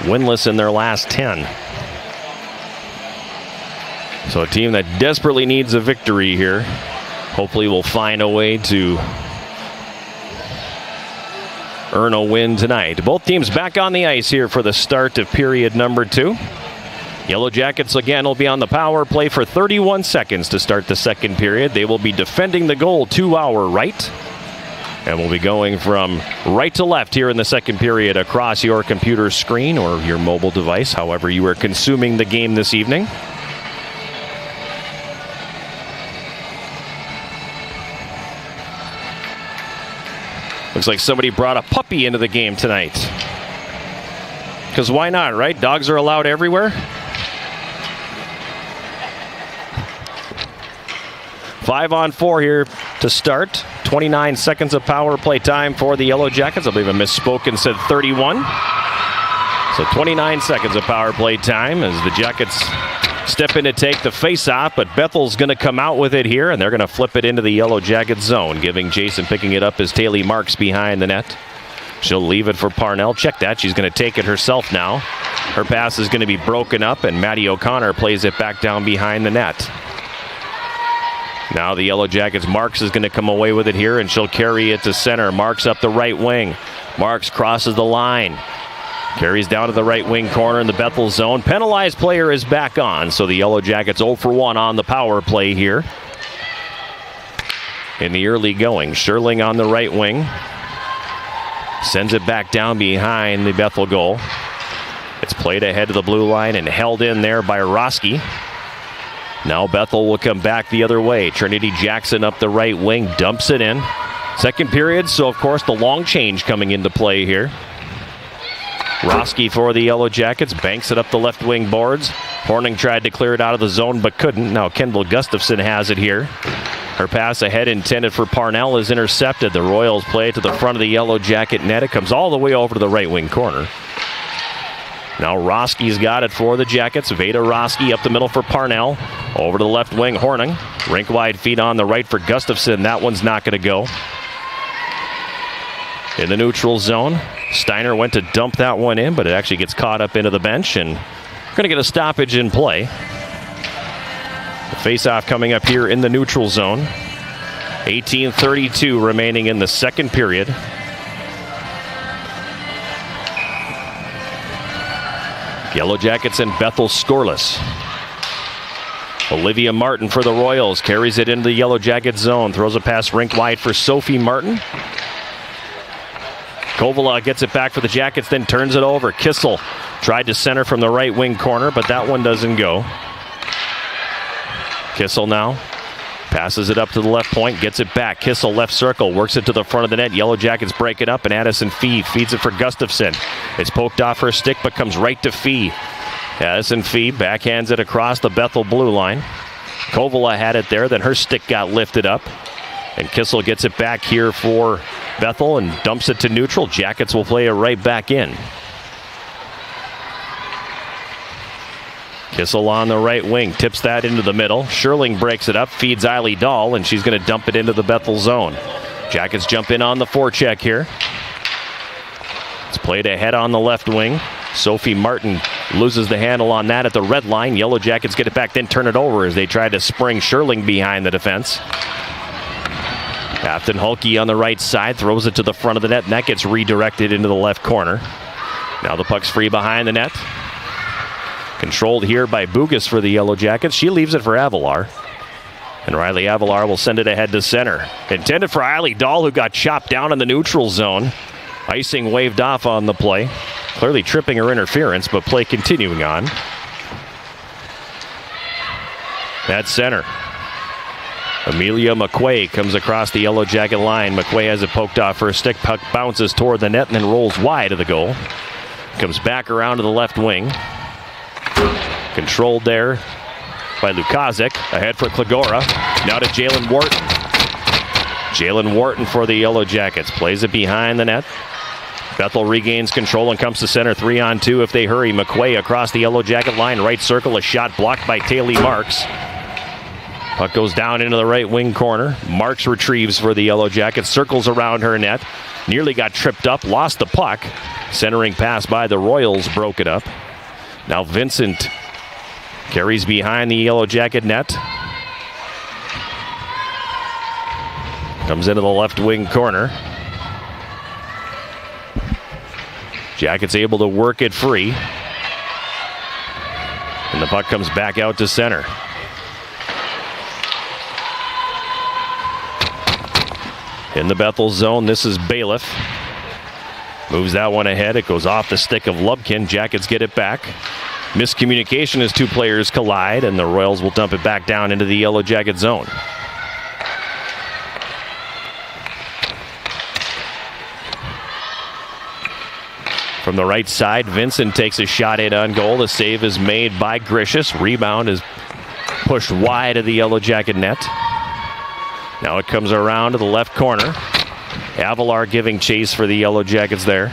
winless in their last 10. So a team that desperately needs a victory here. Hopefully will find a way to earn a win tonight. Both teams back on the ice here for the start of period number 2. Yellow Jackets again will be on the power play for 31 seconds to start the second period. They will be defending the goal to our right. And we'll be going from right to left here in the second period across your computer screen or your mobile device, however you are consuming the game this evening. Looks like somebody brought a puppy into the game tonight. Because why not, right? Dogs are allowed everywhere. 5-on-4 here to start. 29 seconds of power play time for the Yellow Jackets. I believe I misspoke and said 31. So 29 seconds of power play time as the Jackets step in to take the face-off, but Bethel's going to come out with it here, and they're going to flip it into the Yellow Jacket zone, giving Jason picking it up as Taylor Marks behind the net. She'll leave it for Parnell. Check that. She's going to take it herself now. Her pass is going to be broken up, and Maddie O'Connor plays it back down behind the net. Now the Yellow Jackets, Marks is going to come away with it here, and she'll carry it to center. Marks up the right wing. Marks crosses the line. Carries down to the right wing corner in the Bethel zone. Penalized player is back on, so the Yellow Jackets 0 for 1 on the power play here. In the early going, Sherling on the right wing. Sends it back down behind the Bethel goal. It's played ahead of the blue line and held in there by Roski. Now Bethel will come back the other way. Trinity Jackson up the right wing, dumps it in. Second period, so of course the long change coming into play here. Roski for the Yellow Jackets, banks it up the left wing boards. Horning tried to clear it out of the zone but couldn't. Now Kendall Gustafson has it here. Her pass ahead intended for Parnell is intercepted. The Royals play it to the front of the Yellow Jacket net. It comes all the way over to the right wing corner. Now Roski's got it for the Jackets. Veda Roski up the middle for Parnell. Over to the left wing, Horning. Rink wide feet on the right for Gustafson. That one's not going to go. In the neutral zone, Steiner went to dump that one in, but it actually gets caught up into the bench, and we're going to get a stoppage in play. The face-off coming up here in the neutral zone. 18:32 remaining in the second period. Yellow Jackets and Bethel scoreless. Olivia Martin for the Royals carries it into the Yellow Jacket zone. Throws a pass rink wide for Sophie Martin. Kovala gets it back for the Jackets, then turns it over. Kissel tried to center from the right wing corner, but that one doesn't go. Kissel now passes it up to the left point, gets it back. Kissel left circle, works it to the front of the net. Yellow Jackets break it up, and Addison Fee feeds it for Gustafson. It's poked off her stick, but comes right to Fee. Addison Fee backhands it across the Bethel blue line. Kovala had it there, then her stick got lifted up. And Kissel gets it back here for Bethel and dumps it to neutral. Jackets will play it right back in. Kissel on the right wing, tips that into the middle. Sherling breaks it up, feeds Eiley Dahl, and she's going to dump it into the Bethel zone. Jackets jump in on the forecheck here. It's played ahead on the left wing. Sophie Martin loses the handle on that at the red line. Yellow Jackets get it back, then turn it over as they try to spring Sherling behind the defense. Afton Hulke on the right side throws it to the front of the net, and that gets redirected into the left corner. Now the puck's free behind the net. Controlled here by Bugas for the Yellow Jackets. She leaves it for Avalar. And Riley Avalar will send it ahead to center. Intended for Eiley Dahl, who got chopped down in the neutral zone. Icing waved off on the play. Clearly tripping her interference, but play continuing on. At center. Amelia McQuay comes across the Yellow Jacket line. McQuay has it poked off her stick. Puck bounces toward the net and then rolls wide of the goal. Comes back around to the left wing. Controlled there by Lukazik. Ahead for Klagora. Now to Jalen Wharton. Jalen Wharton for the Yellow Jackets. Plays it behind the net. Bethel regains control and comes to center. 3-on-2 if they hurry. McQuay across the Yellow Jacket line. Right circle. A shot blocked by Taylor Marks. Puck goes down into the right wing corner. Marks retrieves for the Yellow Jackets. Circles around her net. Nearly got tripped up. Lost the puck. Centering pass by the Royals broke it up. Now Vincent carries behind the Yellow Jacket net. Comes into the left wing corner. Jackets able to work it free. And the puck comes back out to center. In the Bethel zone, this is Bailiff. Moves that one ahead. It goes off the stick of Lubkin. Jackets get it back. Miscommunication as two players collide, and the Royals will dump it back down into the Yellow Jacket zone. From the right side, Vincent takes a shot in on goal. The save is made by Grishus. Rebound is pushed wide of the Yellow Jacket net. Now it comes around to the left corner. Avalar giving chase for the Yellow Jackets there.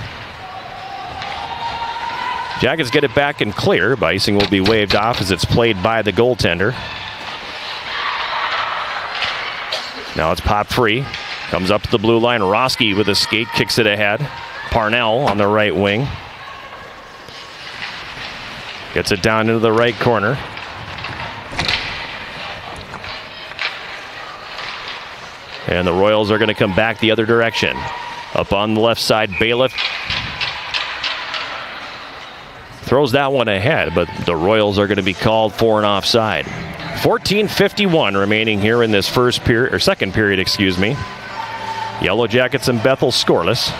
Jackets get it back and clear. Icing will be waved off as it's played by the goaltender. Now it's popped free. Comes up to the blue line. Roski with a skate kicks it ahead. Parnell on the right wing. Gets it down into the right corner. And the Royals are going to come back the other direction. Up on the left side, Bailiff throws that one ahead, but the Royals are going to be called for an offside. 14:51 remaining here in this second period, excuse me. Yellow Jackets and Bethel scoreless.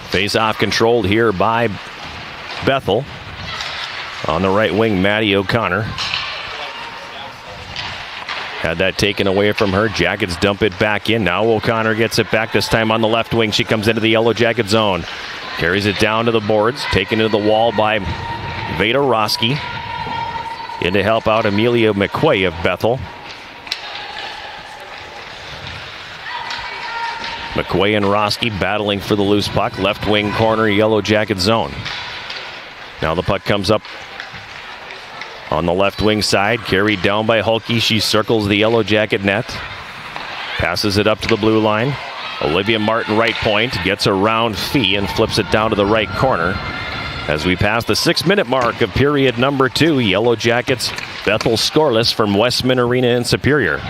Face-off controlled here by Bethel. On the right wing, Maddie O'Connor. Had that taken away from her. Jackets dump it back in. Now O'Connor gets it back, this time on the left wing. She comes into the Yellow Jacket zone. Carries it down to the boards. Taken to the wall by Veda Roski. In to help out Amelia McQuay of Bethel. McQuay and Roski battling for the loose puck. Left wing corner, Yellow Jacket zone. Now the puck comes up on the left wing side. Carried down by Hulke. She circles the Yellow Jacket net. Passes it up to the blue line. Olivia Martin right point. Gets around Fee and flips it down to the right corner. As we pass the 6-minute mark of period number 2, Yellow Jackets, Bethel scoreless from Westman Arena in Superior.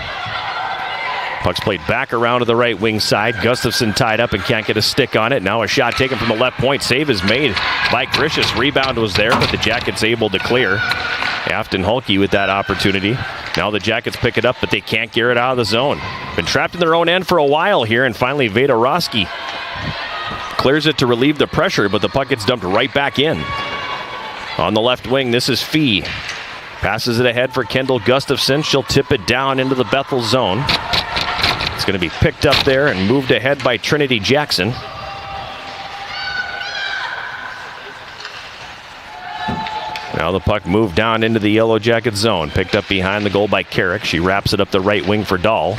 Puck's played back around to the right wing side. Gustafson tied up and can't get a stick on it. Now a shot taken from the left point. Save is made by Grishus. Rebound was there, but the Jackets able to clear. Afton Hulke with that opportunity. Now the Jackets pick it up, but they can't gear it out of the zone. Been trapped in their own end for a while here, and finally Veda Roski clears it to relieve the pressure, but the puck gets dumped right back in. On the left wing, this is Fee. Passes it ahead for Kendall Gustafson. She'll tip it down into the Bethel zone. It's going to be picked up there and moved ahead by Trinity Jackson. Now the puck moved down into the Yellow Jacket zone. Picked up behind the goal by Carrick. She wraps it up the right wing for Dahl.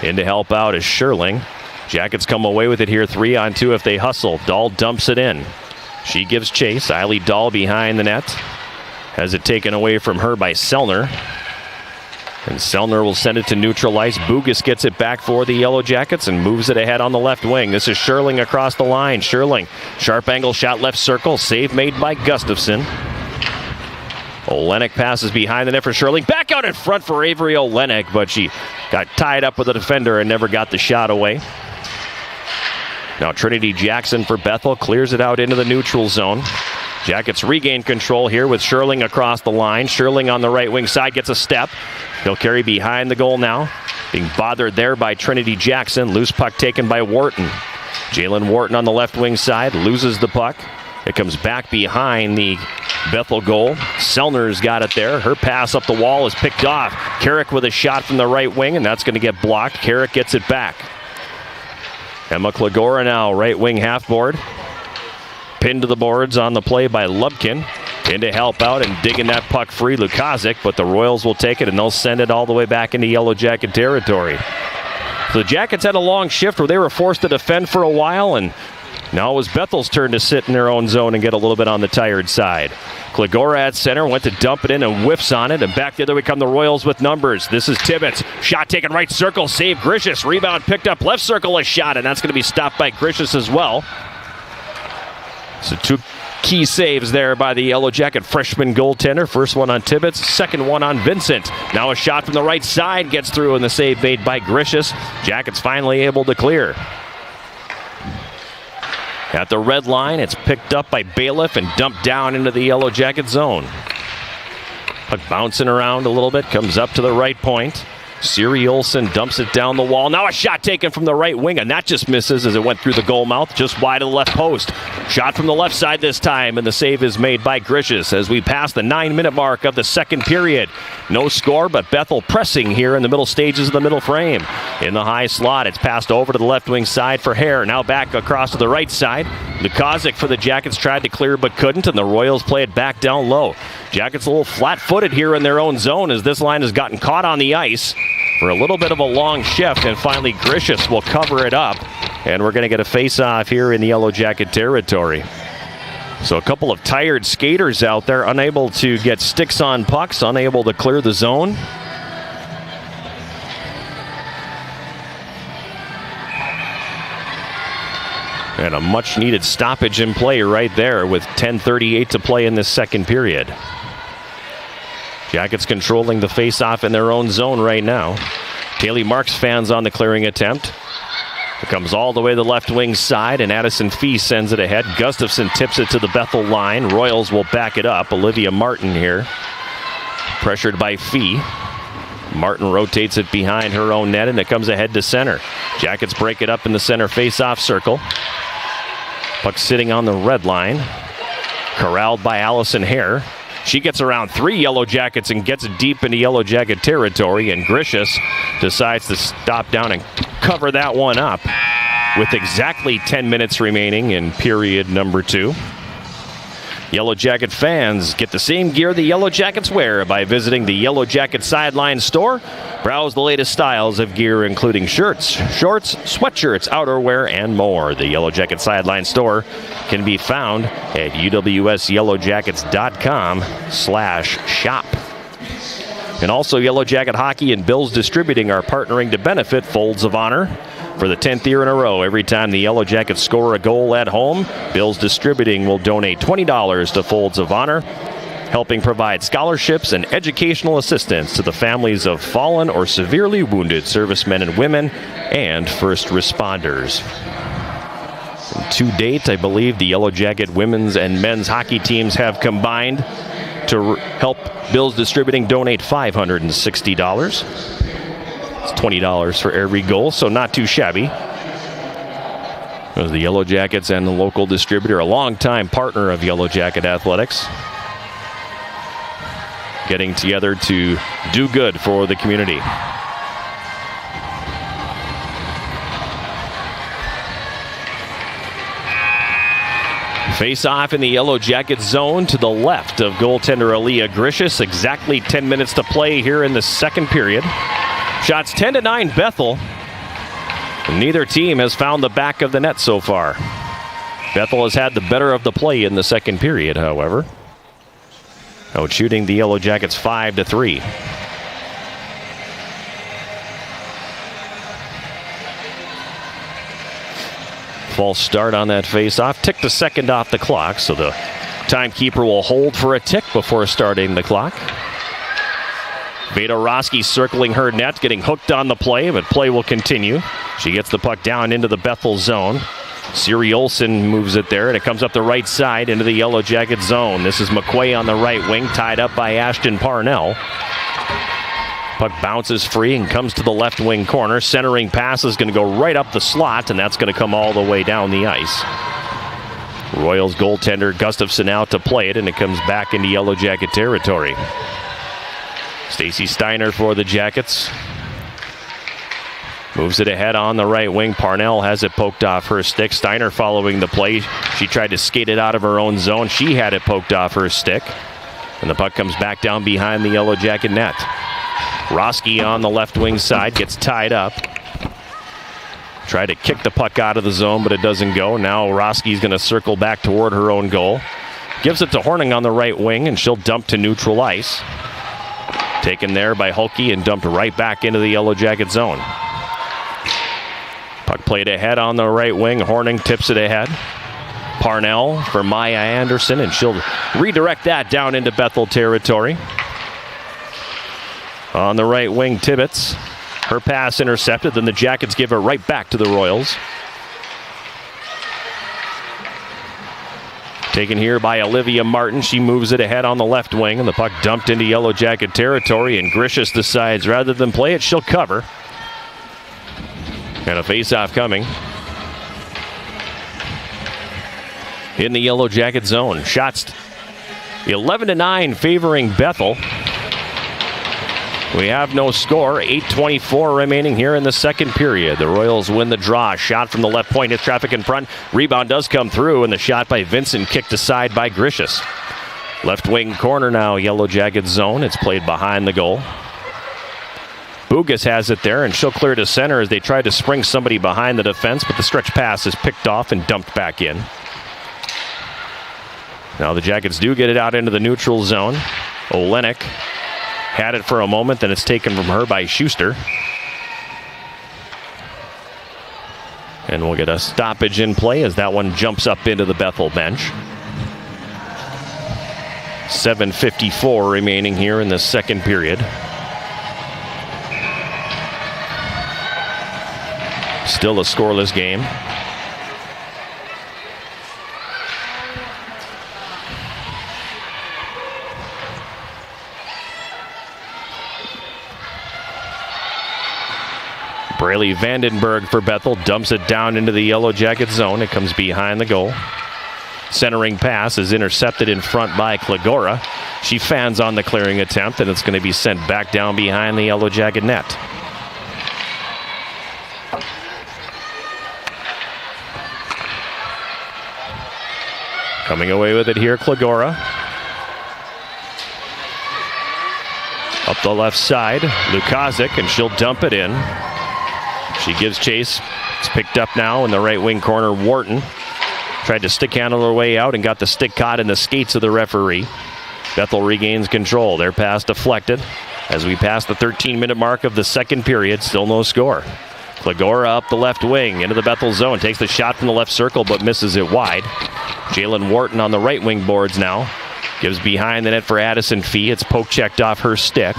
In to help out is Sherling. Jackets come away with it here 3-on-2 if they hustle. Dahl dumps it in. She gives chase. Eiley Dahl behind the net. Has it taken away from her by Sellner. And Sellner will send it to neutral ice. Bugas gets it back for the Yellow Jackets and moves it ahead on the left wing. This is Sherling across the line. Sherling, sharp angle shot left circle. Save made by Gustafson. Olenek passes behind the net for Sherling. Back out in front for Avery Olenek, but she got tied up with a defender and never got the shot away. Now Trinity Jackson for Bethel clears it out into the neutral zone. Jackets regain control here with Sherling across the line. Sherling on the right wing side gets a step. He'll carry behind the goal now. Being bothered there by Trinity Jackson. Loose puck taken by Wharton. Jalen Wharton on the left wing side loses the puck. It comes back behind the Bethel goal. Sellner's got it there. Her pass up the wall is picked off. Carrick with a shot from the right wing, and that's going to get blocked. Carrick gets it back. Emma Klagora now, right wing half board. Pinned to the boards on the play by Lubkin. In to help out and digging that puck free, Lukazik, but the Royals will take it and they'll send it all the way back into Yellow Jacket territory. So the Jackets had a long shift where they were forced to defend for a while, and now it was Bethel's turn to sit in their own zone and get a little bit on the tired side. Klagora at center, went to dump it in and whiffs on it, and back the other way come the Royals with numbers. This is Tibbetts. Shot taken right circle, save Grishus. Rebound picked up left circle, a shot, and that's going to be stopped by Grishus as well. So two key saves there by the Yellow Jacket freshman goaltender. First one on Tibbetts, second one on Vincent. Now a shot from the right side gets through, and the save made by Grishus. Jackets finally able to clear. At the red line, it's picked up by Bailiff and dumped down into the Yellow Jacket zone. Puck bouncing around a little bit, comes up to the right point. Siri Olsen dumps it down the wall. Now a shot taken from the right wing, and that just misses as it went through the goal mouth, just wide of the left post. Shot from the left side this time, and the save is made by Grishus as we pass the 9-minute mark of the second period. No score, but Bethel pressing here in the middle stages of the middle frame. In the high slot, it's passed over to the left wing side for Hare. Now back across to the right side. Lukazik for the Jackets tried to clear but couldn't, and the Royals play it back down low. Jackets a little flat-footed here in their own zone as this line has gotten caught on the ice for a little bit of a long shift, and finally Grishus will cover it up, and we're going to get a face-off here in the Yellow Jacket territory. So a couple of tired skaters out there, unable to get sticks on pucks, unable to clear the zone. And a much-needed stoppage in play right there with 10:38 to play in this second period. Jackets controlling the face-off in their own zone right now. Kaylee Marks fans on the clearing attempt. It comes all the way to the left wing side, and Addison Fee sends it ahead. Gustafson tips it to the Bethel line. Royals will back it up. Olivia Martin here, pressured by Fee. Martin rotates it behind her own net, and it comes ahead to center. Jackets break it up in the center face-off circle. Puck sitting on the red line. Corralled by Allison Hare. She gets around three Yellow Jackets and gets deep into Yellow Jacket territory, and Grishus decides to stop down and cover that one up with exactly 10 minutes remaining in period number 2. Yellow Jacket fans get the same gear the Yellow Jackets wear by visiting the Yellow Jacket Sideline store. Browse the latest styles of gear, including shirts, shorts, sweatshirts, outerwear, and more. The Yellow Jacket Sideline store can be found at uwsyellowjackets.com/shop. And also, Yellow Jacket Hockey and Bills Distributing are partnering to benefit Folds of Honor. For the 10th year in a row, every time the Yellow Jackets score a goal at home, Bills Distributing will donate $20 to Folds of Honor. helping provide scholarships and educational assistance to the families of fallen or severely wounded servicemen and women and first responders. And to date, I believe the Yellow Jacket women's and men's hockey teams have combined to help Bills Distributing donate $560. It's $20 for every goal, so not too shabby. As the Yellow Jackets and the local distributor, a longtime partner of Yellow Jacket Athletics, getting together to do good for the community. Face off in the Yellow Jacket zone to the left of goaltender Aaliyah Grishis. Exactly 10 minutes to play here in the second period. Shots 10-9 Bethel. Neither team has found the back of the net so far. Bethel has had the better of the play in the second period, however. Out shooting the Yellow Jackets 5-3. False start on that face-off. Ticked a second off the clock, so the timekeeper will hold for a tick before starting the clock. Veda Roski circling her net, getting hooked on the play, but play will continue. She gets the puck down into the Bethel zone. Siri Olsen moves it there, and it comes up the right side into the Yellow Jacket zone. This is McQuay on the right wing, tied up by Ashton Parnell. Puck bounces free and comes to the left wing corner. Centering pass is going to go right up the slot, and that's going to come all the way down the ice. Royals goaltender Gustafson out to play it, and it comes back into Yellow Jacket territory. Stacy Steiner for the Jackets. Moves it ahead on the right wing. Parnell has it poked off her stick. Steiner following the play. She tried to skate it out of her own zone. She had it poked off her stick. And the puck comes back down behind the Yellow Jacket net. Roski on the left wing side gets tied up. Tried to kick the puck out of the zone, but it doesn't go. Now Roski's going to circle back toward her own goal. Gives it to Horning on the right wing, and she'll dump to neutral ice. Taken there by Hulke and dumped right back into the Yellow Jacket zone. Puck played ahead on the right wing. Horning tips it ahead. Parnell for Maya Anderson, and she'll redirect that down into Bethel territory. On the right wing, Tibbetts. Her pass intercepted, then the Jackets give it right back to the Royals. Taken here by Olivia Martin. She moves it ahead on the left wing, and the puck dumped into Yellow Jacket territory, and Grishis decides rather than play it, she'll cover. And a face-off coming in the Yellow Jacket zone. Shots 11-9 favoring Bethel. We have no score. 8:24 remaining here in the second period. The Royals win the draw. Shot from the left point hits traffic in front. Rebound does come through, and the shot by Vincent kicked aside by Grishis. Left wing corner now, Yellow Jacket zone. It's played behind the goal. Bugas has it there, and she'll clear to center as they try to spring somebody behind the defense, but the stretch pass is picked off and dumped back in. Now the Jackets do get it out into the neutral zone. Olenek had it for a moment, then it's taken from her by Schuster. And we'll get a stoppage in play as that one jumps up into the Bethel bench. 7:54 remaining here in the second period. Still a scoreless game. Braley Vandenberg for Bethel dumps it down into the Yellow Jacket zone. It comes behind the goal. Centering pass is intercepted in front by Klagora. She fans on the clearing attempt, and it's going to be sent back down behind the Yellow Jacket net. Coming away with it here, Klagora. Up the left side, Lukazic, and she'll dump it in. She gives chase. It's picked up now in the right wing corner. Wharton tried to stick handle her way out and got the stick caught in the skates of the referee. Bethel regains control. Their pass deflected as we pass the 13-minute mark of the second period. Still no score. Klagora up the left wing into the Bethel zone. Takes the shot from the left circle but misses it wide. Jalen Wharton on the right wing boards now. Gives behind the net for Addison Fee. It's poke checked off her stick.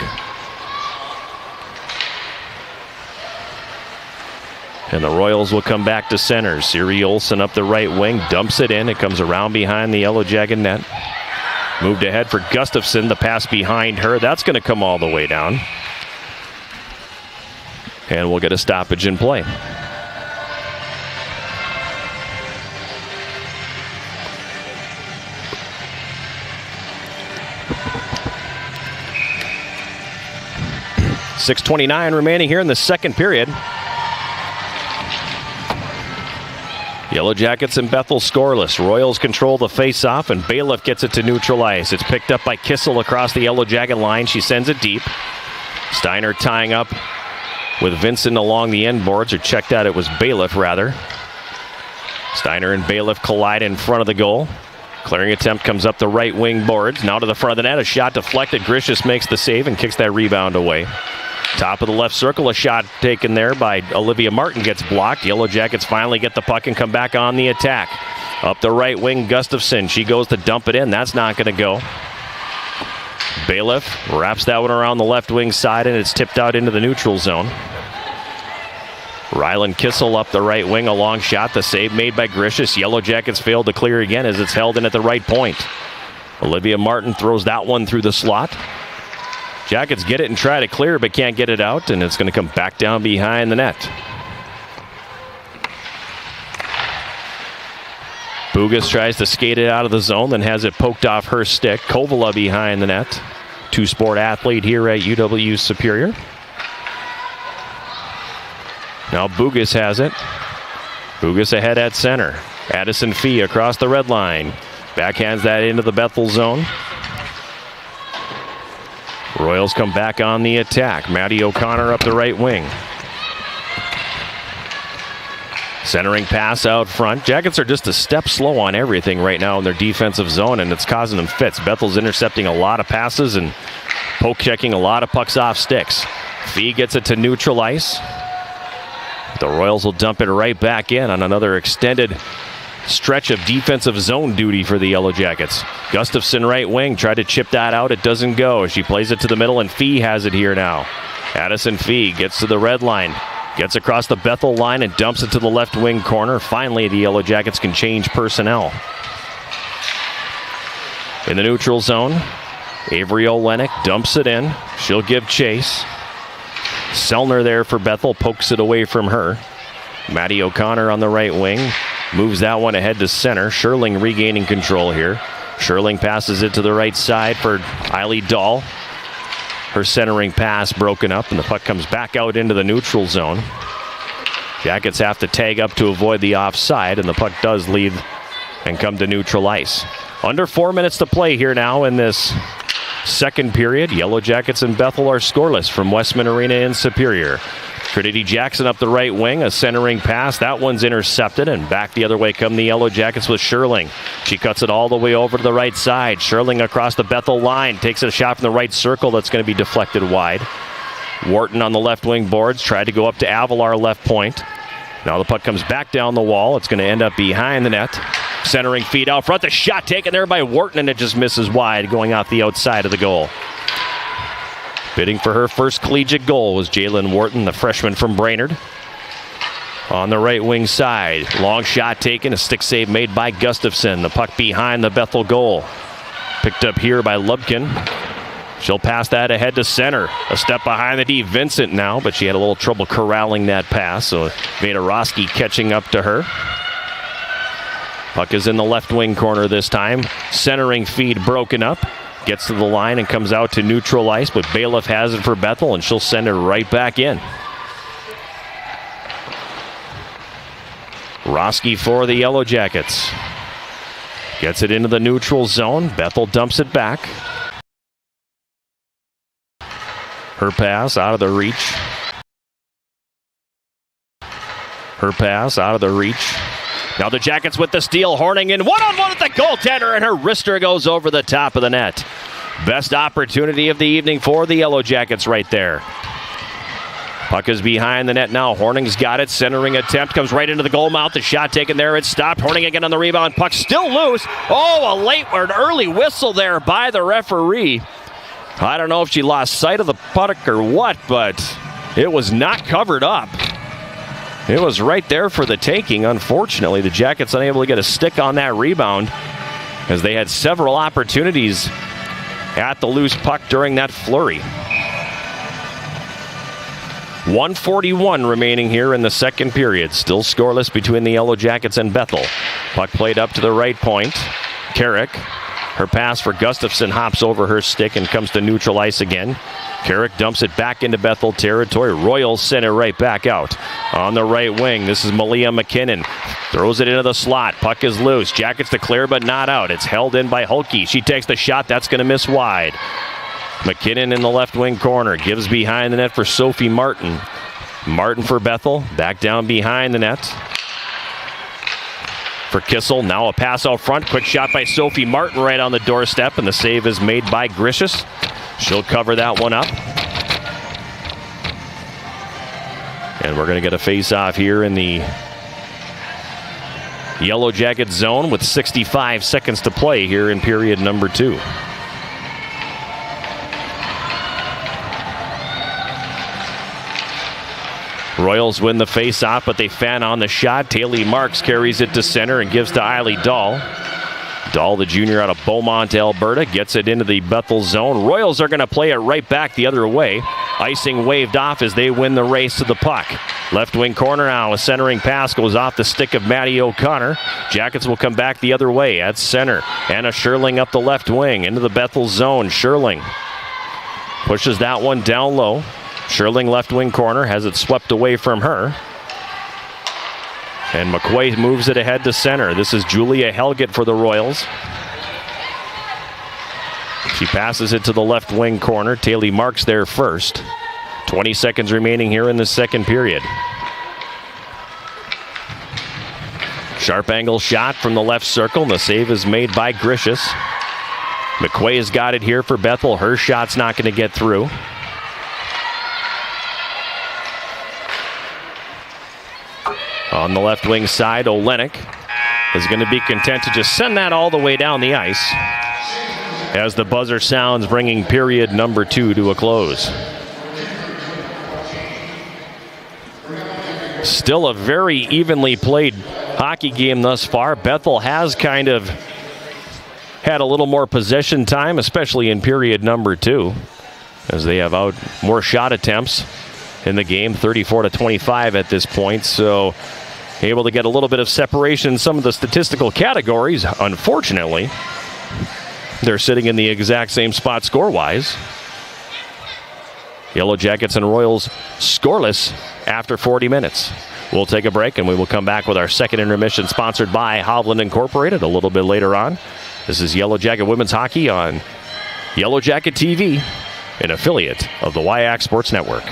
And the Royals will come back to center. Siri Olsen up the right wing, dumps it in. It comes around behind the Yellow Jacket net. Moved ahead for Gustafson. The pass behind her. That's going to come all the way down. And we'll get a stoppage in play. .6:29 remaining here in the second period. Yellow Jackets and Bethel scoreless. Royals control the face-off, and Bailiff gets it to neutral ice. It's picked up by Kissel across the Yellow Jacket line. She sends it deep. Steiner tying up with Vincent along the end boards, or checked out. It was Bailiff, rather. Steiner and Bailiff collide in front of the goal. Clearing attempt comes up the right wing boards. Now to the front of the net. A shot deflected. Grishus makes the save and kicks that rebound away. Top of the left circle, a shot taken there by Olivia Martin gets blocked. Yellow Jackets finally get the puck and come back on the attack. Up the right wing, Gustafson. She goes to dump it in. That's not going to go. Bailiff wraps that one around the left wing side, and it's tipped out into the neutral zone. Rylan Kissel up the right wing, a long shot. The save made by Grishus. Yellow Jackets failed to clear again as it's held in at the right point. Olivia Martin throws that one through the slot. Jackets get it and try to clear, but can't get it out, and it's going to come back down behind the net. Bugas tries to skate it out of the zone, then has it poked off her stick. Kovala behind the net. Two-sport athlete here at UW Superior. Now Bugas has it. Bugas ahead at center. Addison Fee across the red line. Backhands that into the Bethel zone. Royals come back on the attack. Maddie O'Connor up the right wing. Centering pass out front. Jackets are just a step slow on everything right now in their defensive zone, and it's causing them fits. Bethel's intercepting a lot of passes and poke checking a lot of pucks off sticks. Fee gets it to neutral ice. The Royals will dump it right back in on another extended stretch of defensive zone duty for the Yellow Jackets. Gustafson right wing, tried to chip that out. It doesn't go. She plays it to the middle, and Fee has it here now. Addison Fee gets to the red line, gets across the Bethel line and dumps it to the left wing corner. Finally, the Yellow Jackets can change personnel. In the neutral zone, Avery Olenek dumps it in. She'll give chase. Selner there for Bethel, pokes it away from her. Maddie O'Connor on the right wing. Moves that one ahead to center. Sherling regaining control here. Sherling passes it to the right side for Eiley Dahl. Her centering pass broken up, and the puck comes back out into the neutral zone. Jackets have to tag up to avoid the offside, and the puck does leave and come to neutral ice. Under 4 minutes to play here now in this second period. Yellow Jackets and Bethel are scoreless from Westman Arena in Superior. Trinity Jackson up the right wing, a centering pass. That one's intercepted, and back the other way come the Yellow Jackets with Sherling. She cuts it all the way over to the right side. Sherling across the Bethel line, takes a shot from the right circle that's going to be deflected wide. Wharton on the left wing boards, tried to go up to Avalar left point. Now the puck comes back down the wall. It's going to end up behind the net. Centering feed out front. The shot taken there by Wharton, and it just misses wide, going off the outside of the goal. Bidding for her first collegiate goal was Jalen Wharton, the freshman from Brainerd. On the right wing side, long shot taken, a stick save made by Gustafson. The puck behind the Bethel goal. Picked up here by Lubkin. She'll pass that ahead to center. A step behind the D, Vincent now, but she had a little trouble corralling that pass, so Vadarowski catching up to her. Puck is in the left wing corner this time. Centering feed broken up. Gets to the line and comes out to neutral ice, but Bailiff has it for Bethel, and she'll send it right back in. Roski for the Yellow Jackets. Gets it into the neutral zone. Bethel dumps it back. Her pass out of the reach. Her pass out of the reach. Now the Jackets with the steal, Horning in one-on-one with the goaltender, and her wrister goes over the top of the net. Best opportunity of the evening for the Yellow Jackets right there. Puck is behind the net now. Horning's got it. Centering attempt comes right into the goal mouth. The shot taken there. It's stopped. Horning again on the rebound. Puck still loose. Oh, a late or an early whistle there by the referee. I don't know if she lost sight of the puck or what, but it was not covered up. It was right there for the taking. Unfortunately, the Jackets unable to get a stick on that rebound as they had several opportunities at the loose puck during that flurry. 1:41 remaining here in the second period. Still scoreless between the Yellow Jackets and Bethel. Puck played up to the right point. Carrick, her pass for Gustafson hops over her stick and comes to neutral ice again. Carrick dumps it back into Bethel territory. Royals send it right back out. On the right wing, this is Malia McKinnon. Throws it into the slot. Puck is loose. Jackets to clear, but not out. It's held in by Hulke. She takes the shot. That's going to miss wide. McKinnon in the left wing corner. Gives behind the net for Sophie Martin. Martin for Bethel. Back down behind the net. For Kissel. Now a pass out front. Quick shot by Sophie Martin right on the doorstep. And the save is made by Gricius. She'll cover that one up. And we're going to get a face-off here in the Yellow Jacket zone with 65 seconds to play here in period number 2. Royals win the face-off, but they fan on the shot. Taylor Marks carries it to center and gives to Eiley Dahl. Dahl, the junior out of Beaumont, Alberta, gets it into the Bethel zone. Royals are going to play it right back the other way. Icing waved off as they win the race to the puck. Left wing corner now. A centering pass goes off the stick of Maddie O'Connor. Jackets will come back the other way at center. Anna Sherling up the left wing into the Bethel zone. Sherling pushes that one down low. Sherling left wing corner has it swept away from her. And McQuay moves it ahead to center. This is Julia Helgett for the Royals. She passes it to the left wing corner. Taylor Marks there first. 20 seconds remaining here in the second period. Sharp angle shot from the left circle, and the save is made by Gricius. McQuay has got it here for Bethel. Her shot's not going to get through. On the left wing side, Olenek is going to be content to just send that all the way down the ice as the buzzer sounds, bringing period number 2 to a close. Still a very evenly played hockey game thus far. Bethel has kind of had a little more possession time, especially in period number 2, as they have out more shot attempts in the game, 34-25 at this point. So able to get a little bit of separation in some of the statistical categories. Unfortunately, they're sitting in the exact same spot score-wise. Yellow Jackets and Royals scoreless after 40 minutes. We'll take a break and we will come back with our second intermission, sponsored by Hovland Incorporated a little bit later on. This is Yellow Jacket Women's Hockey on Yellow Jacket TV, an affiliate of the WIAC Sports Network.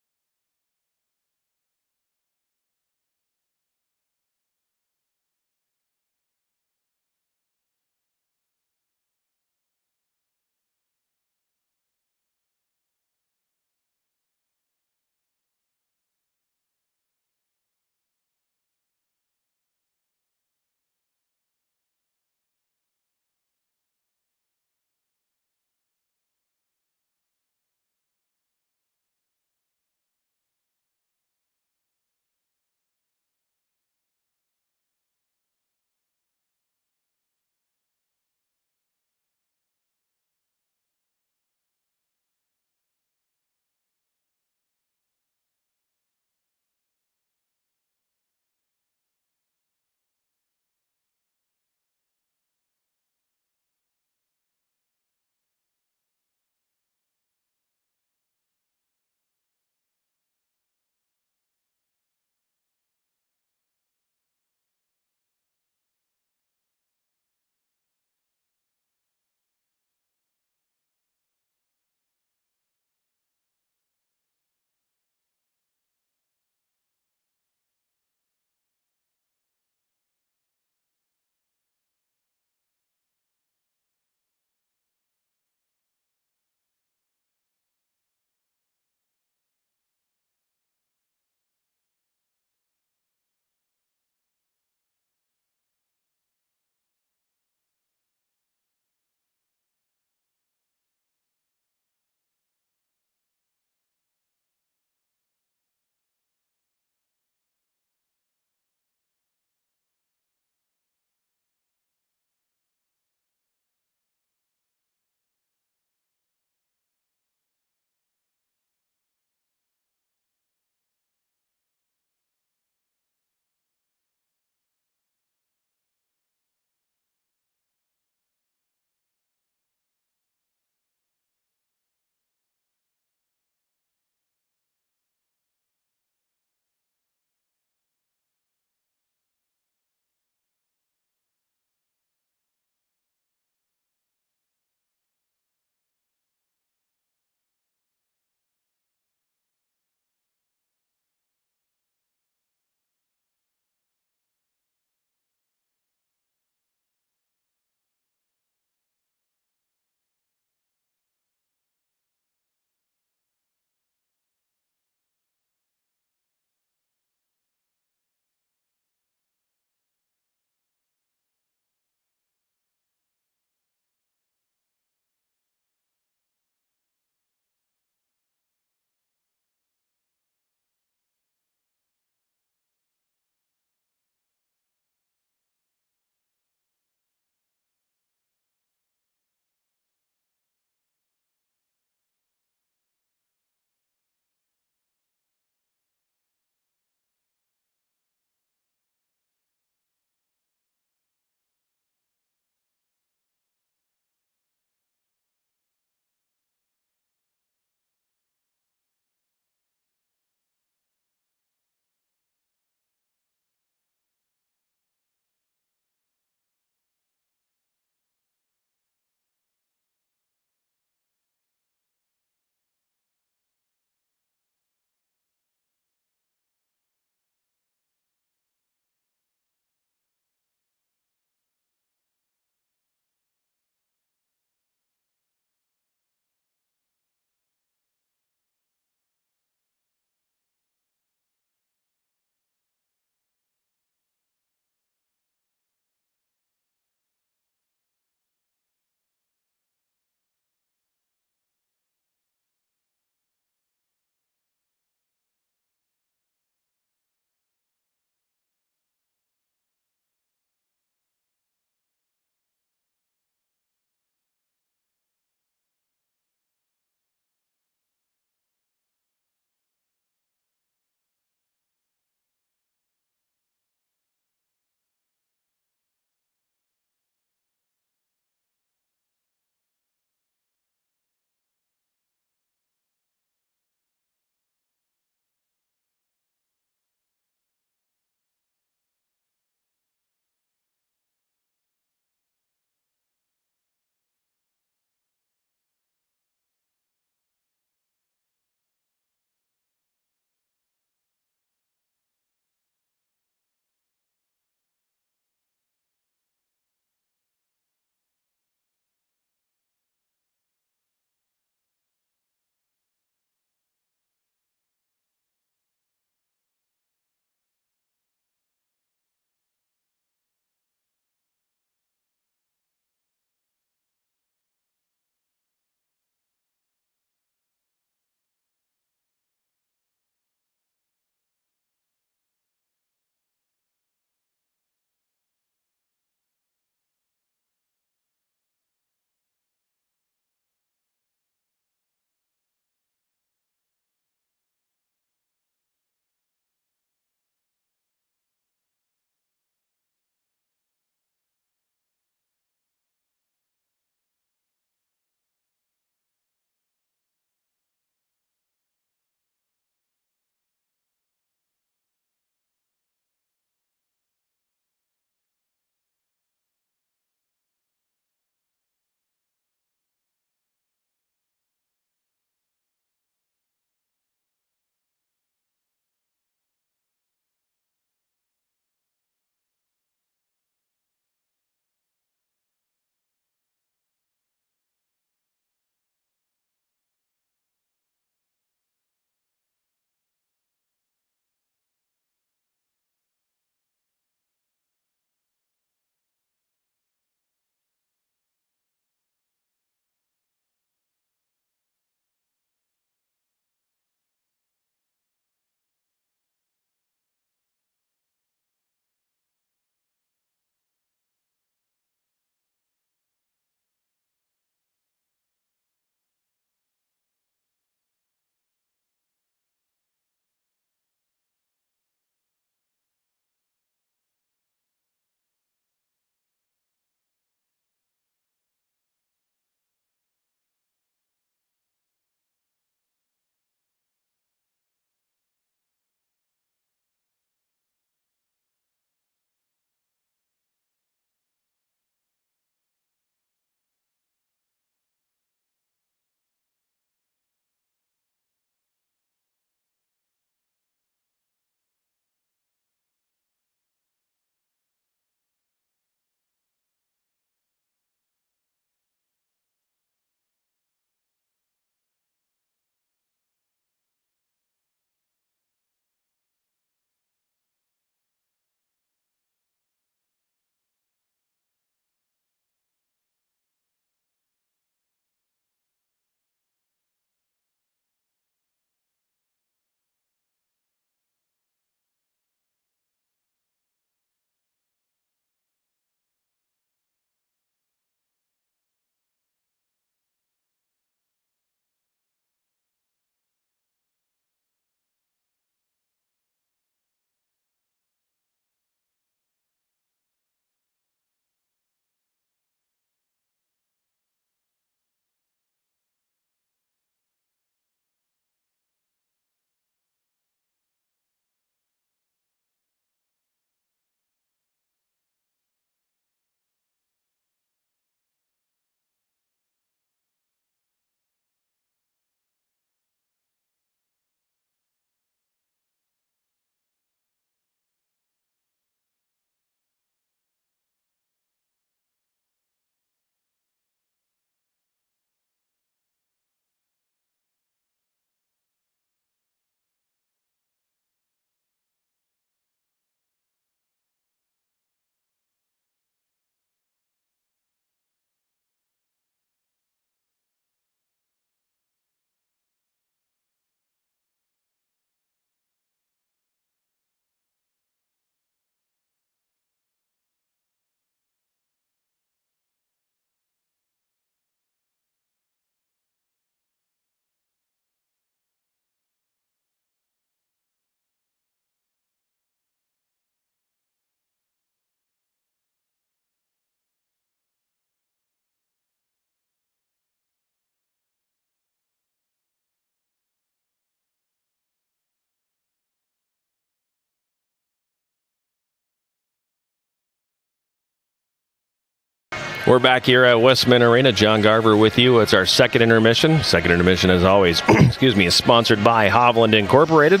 We're back here at Westman Arena. John Garver with you. It's our second intermission. Second intermission, as always, excuse me, is sponsored by Hovland Incorporated.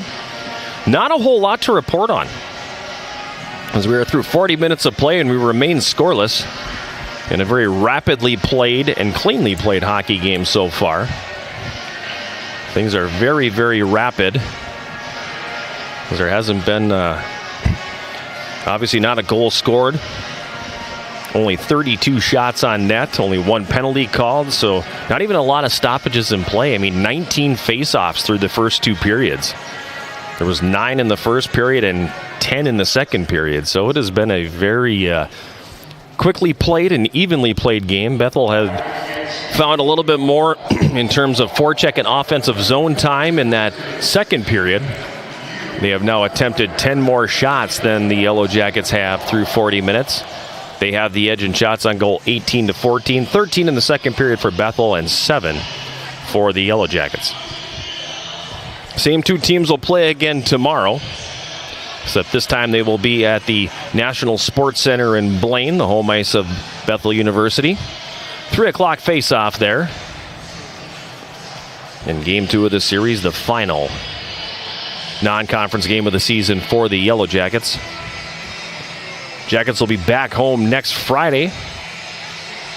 Not a whole lot to report on, as we are through 40 minutes of play and we remain scoreless in a very rapidly played and cleanly played hockey game so far. Things are very, very rapid, as there hasn't been, obviously not a goal scored. Only 32 shots on net, only one penalty called, so not even a lot of stoppages in play. I mean, 19 face-offs through the first two periods. There was 9 in the first period and 10 in the second period, so it has been a very quickly played and evenly played game. Bethel had found a little bit more in terms of forecheck and offensive zone time in that second period. They have now attempted 10 more shots than the Yellow Jackets have through 40 minutes. They have the edge in shots on goal, 18-14, 13 in the second period for Bethel and 7 for the Yellow Jackets. Same two teams will play again tomorrow, except this time they will be at the National Sports Center in Blaine, the home ice of Bethel University. 3 o'clock face-off there. In game 2 of the series, the final non-conference game of the season for the Yellow Jackets. Jackets will be back home next Friday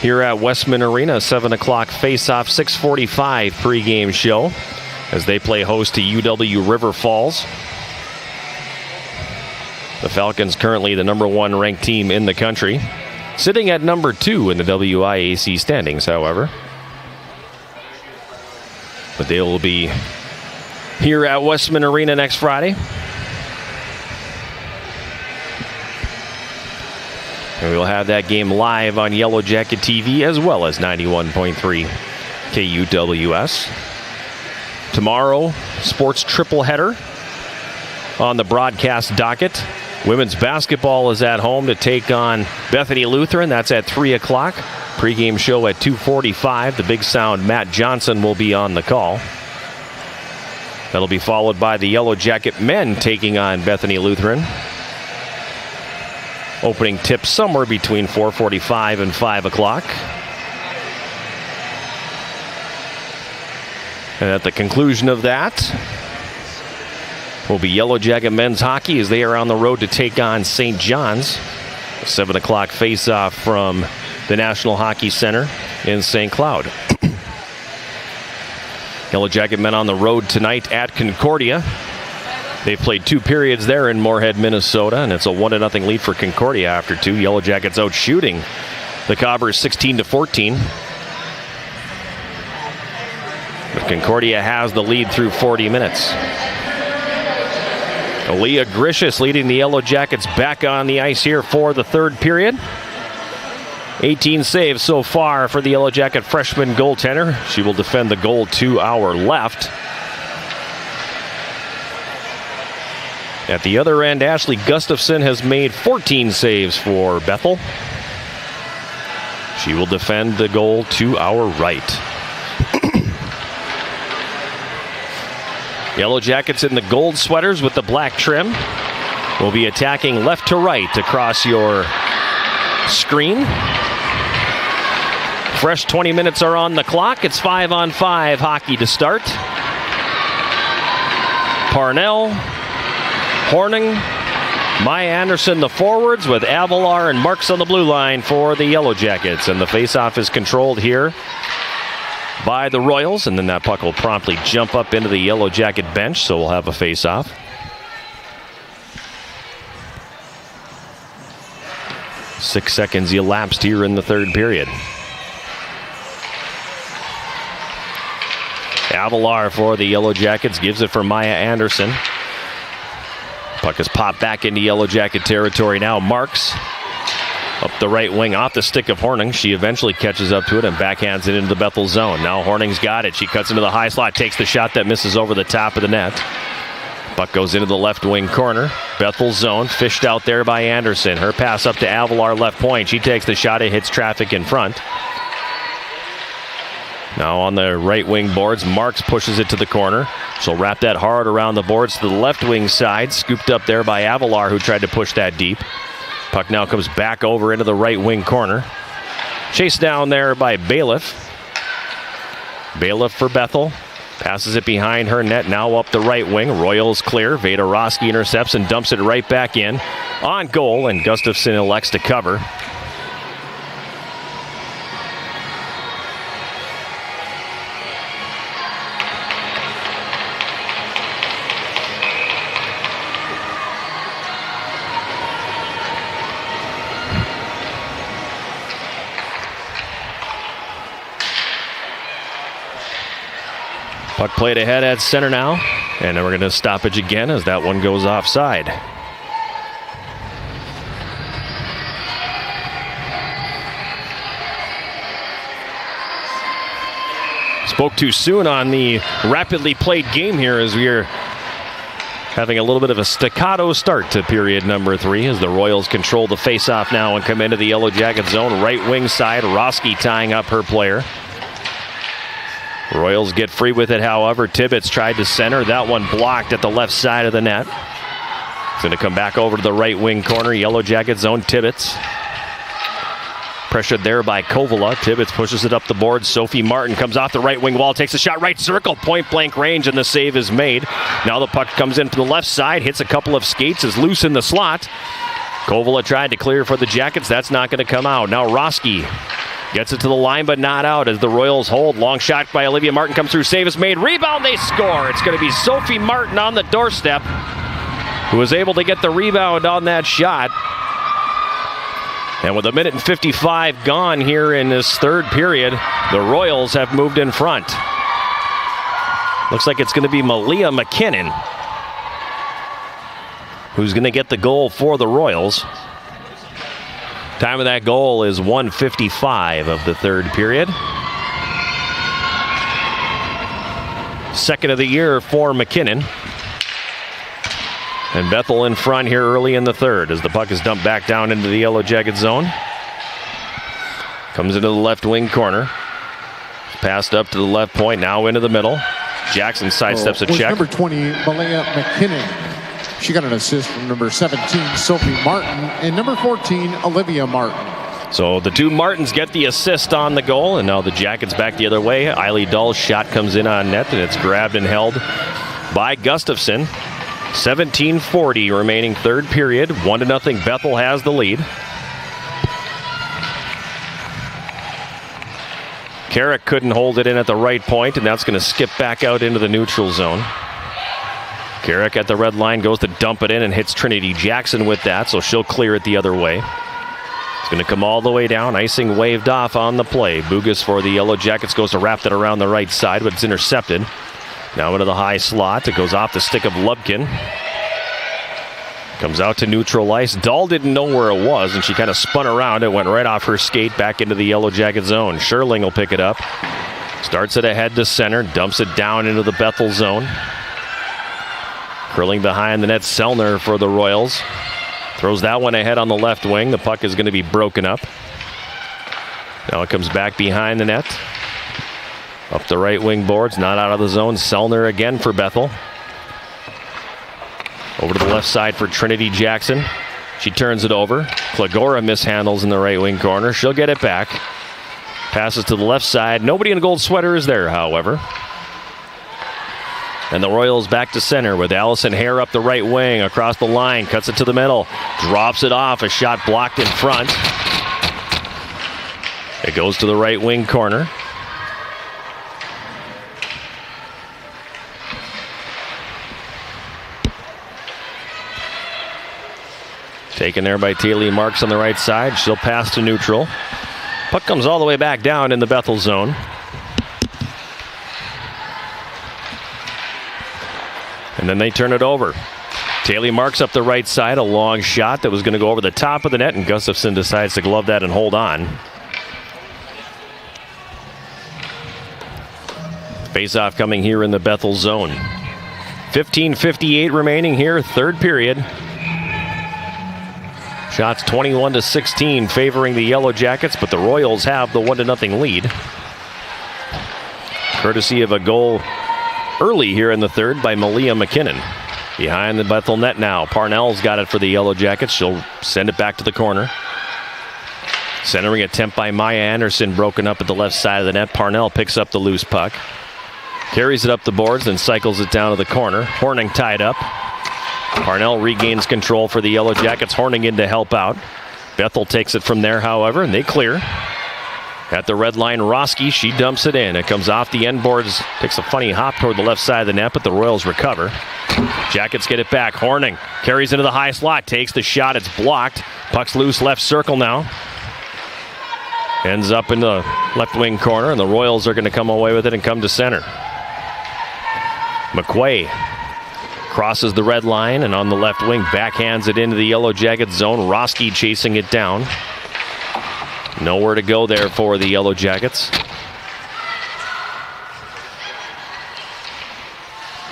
here at Westman Arena. 7 o'clock face-off, 6:45 pregame show as they play host to UW River Falls. The Falcons currently the number 1 ranked team in the country, sitting at number 2 in the WIAC standings, however. But they will be here at Westman Arena next Friday. And we'll have that game live on Yellow Jacket TV as well as 91.3 KUWS. Tomorrow, sports triple header on the broadcast docket. Women's basketball is at home to take on Bethany Lutheran. That's at 3 o'clock. Pre-game show at 2:45. The Big Sound Matt Johnson will be on the call. That'll be followed by the Yellow Jacket men taking on Bethany Lutheran. Opening tip somewhere between 4:45 and 5 o'clock. And at the conclusion of that will be Yellow Jacket men's hockey as they are on the road to take on St. John's. A 7 o'clock face-off from the National Hockey Center in St. Cloud. Yellow Jacket men on the road tonight at Concordia. They've played 2 periods there in Moorhead, Minnesota, and it's a 1-0 lead for Concordia after 2. Yellow Jackets out shooting the Cobbers 16-14. But Concordia has the lead through 40 minutes. Aaliyah Grishis leading the Yellow Jackets back on the ice here for the third period. 18 saves so far for the Yellow Jacket freshman goaltender. She will defend the goal to our left. At the other end, Ashley Gustafson has made 14 saves for Bethel. She will defend the goal to our right. Yellow Jackets in the gold sweaters with the black trim will be attacking left to right across your screen. Fresh 20 minutes are on the clock. It's 5-on-5 hockey to start. Parnell, Horning, Maya Anderson, the forwards, with Avalar and Marks on the blue line for the Yellow Jackets. And the faceoff is controlled here by the Royals. And then that puck will promptly jump up into the Yellow Jacket bench, so we'll have a faceoff. Six seconds elapsed here in the third period. Avalar for the Yellow Jackets gives it for Maya Anderson. Puck is popped back into Yellow Jacket territory now. Marks up the right wing off the stick of Horning. She eventually catches up to it and backhands it into the Bethel zone. Now Horning's got it. She cuts into the high slot, takes the shot that misses over the top of the net. Puck goes into the left wing corner. Bethel zone, fished out there by Anderson. Her pass up to Avalar left point. She takes the shot. It hits traffic in front. Now on the right wing boards, Marks pushes it to the corner. She'll wrap that hard around the boards to the left wing side. Scooped up there by Avalar, who tried to push that deep. Puck now comes back over into the right wing corner. Chased down there by Bailiff. Bailiff for Bethel. Passes it behind her net, now up the right wing. Royals clear. Veda Roski intercepts and dumps it right back in. On goal, and Gustafson elects to cover. Puck played ahead at center now, and then we're going to stoppage again as that one goes offside. Spoke too soon on the rapidly played game here as we are having a little bit of a staccato start to period number 3 as the Royals control the faceoff now and come into the Yellow Jacket zone. Right wing side, Roski tying up her player. Royals get free with it, however. Tibbetts tried to center. That one blocked at the left side of the net. It's going to come back over to the right wing corner. Yellow Jacket zone, Tibbetts. Pressured there by Kovala. Tibbetts pushes it up the board. Sophie Martin comes off the right wing wall, takes a shot right circle, point blank range, and the save is made. Now the puck comes in from the left side, hits a couple of skates, is loose in the slot. Kovala tried to clear for the Jackets. That's not going to come out. Now Roski gets it to the line, but not out as the Royals hold. Long shot by Olivia Martin comes through. Save is made. Rebound, they score. It's going to be Sophie Martin on the doorstep, who was able to get the rebound on that shot. And with 1:55 minutes gone here in this third period, the Royals have moved in front. Looks like it's going to be Malia McKinnon who's going to get the goal for the Royals. Time of that goal is 1:55 of the third period. Second of the year for McKinnon. And Bethel in front here early in the third as the puck is dumped back down into the Yellow Jacket zone. Comes into the left wing corner. Passed up to the left point, now into the middle. Jackson sidesteps a check. Number 20, Malia McKinnon. She got an assist from number 17, Sophie Martin, and number 14, Olivia Martin. So the two Martins get the assist on the goal, and now the Jackets back the other way. Eiley Dahl's shot comes in on net, and it's grabbed and held by Gustafson. 17:40 remaining third period. 1-0 Bethel has the lead. Carrick couldn't hold it in at the right point, and that's going to skip back out into the neutral zone. Carrick at the red line goes to dump it in and hits Trinity Jackson with that, so she'll clear it the other way. It's going to come all the way down. Icing waved off on the play. Bugas for the Yellow Jackets goes to wrap that around the right side, but it's intercepted. Now into the high slot. It goes off the stick of Lubkin. Comes out to neutral ice. Dahl didn't know where it was, and she kind of spun around. It went right off her skate back into the Yellow Jacket zone. Sherling will pick it up. Starts it ahead to center. Dumps it down into the Bethel zone. Curling behind the net, Selner for the Royals. Throws that one ahead on the left wing. The puck is going to be broken up. Now it comes back behind the net. Up the right wing boards, not out of the zone. Selner again for Bethel. Over to the left side for Trinity Jackson. She turns it over. Klagora mishandles in the right wing corner. She'll get it back. Passes to the left side. Nobody in a gold sweater is there, however. And the Royals back to center with Allison Hare up the right wing, across the line, cuts it to the middle, drops it off, a shot blocked in front. It goes to the right wing corner. Taken there by Taylor Marks on the right side. She'll pass to neutral. Puck comes all the way back down in the Bethel zone. And then they turn it over. Taylor Marks up the right side, a long shot that was going to go over the top of the net, and Gustafson decides to glove that and hold on. Face-off coming here in the Bethel zone. 15:58 remaining here, third period. Shots 21-16 favoring the Yellow Jackets, but the Royals have the 1-0 lead. Courtesy of a goal early here in the third by Malia McKinnon. Behind the Bethel net now. Parnell's got it for the Yellow Jackets. She'll send it back to the corner. Centering attempt by Maya Anderson, broken up at the left side of the net. Parnell picks up the loose puck. Carries it up the boards, then cycles it down to the corner. Horning tied up. Parnell regains control for the Yellow Jackets. Horning in to help out. Bethel takes it from there, however, and they clear. At the red line, Roski, she dumps it in. It comes off the end boards, takes a funny hop toward the left side of the net, but the Royals recover. Jackets get it back. Horning carries into the high slot, takes the shot. It's blocked. Puck's loose left circle now. Ends up in the left wing corner, and the Royals are going to come away with it and come to center. McQuay crosses the red line, and on the left wing, backhands it into the Yellow Jacket zone. Roski chasing it down. Nowhere to go there for the Yellow Jackets.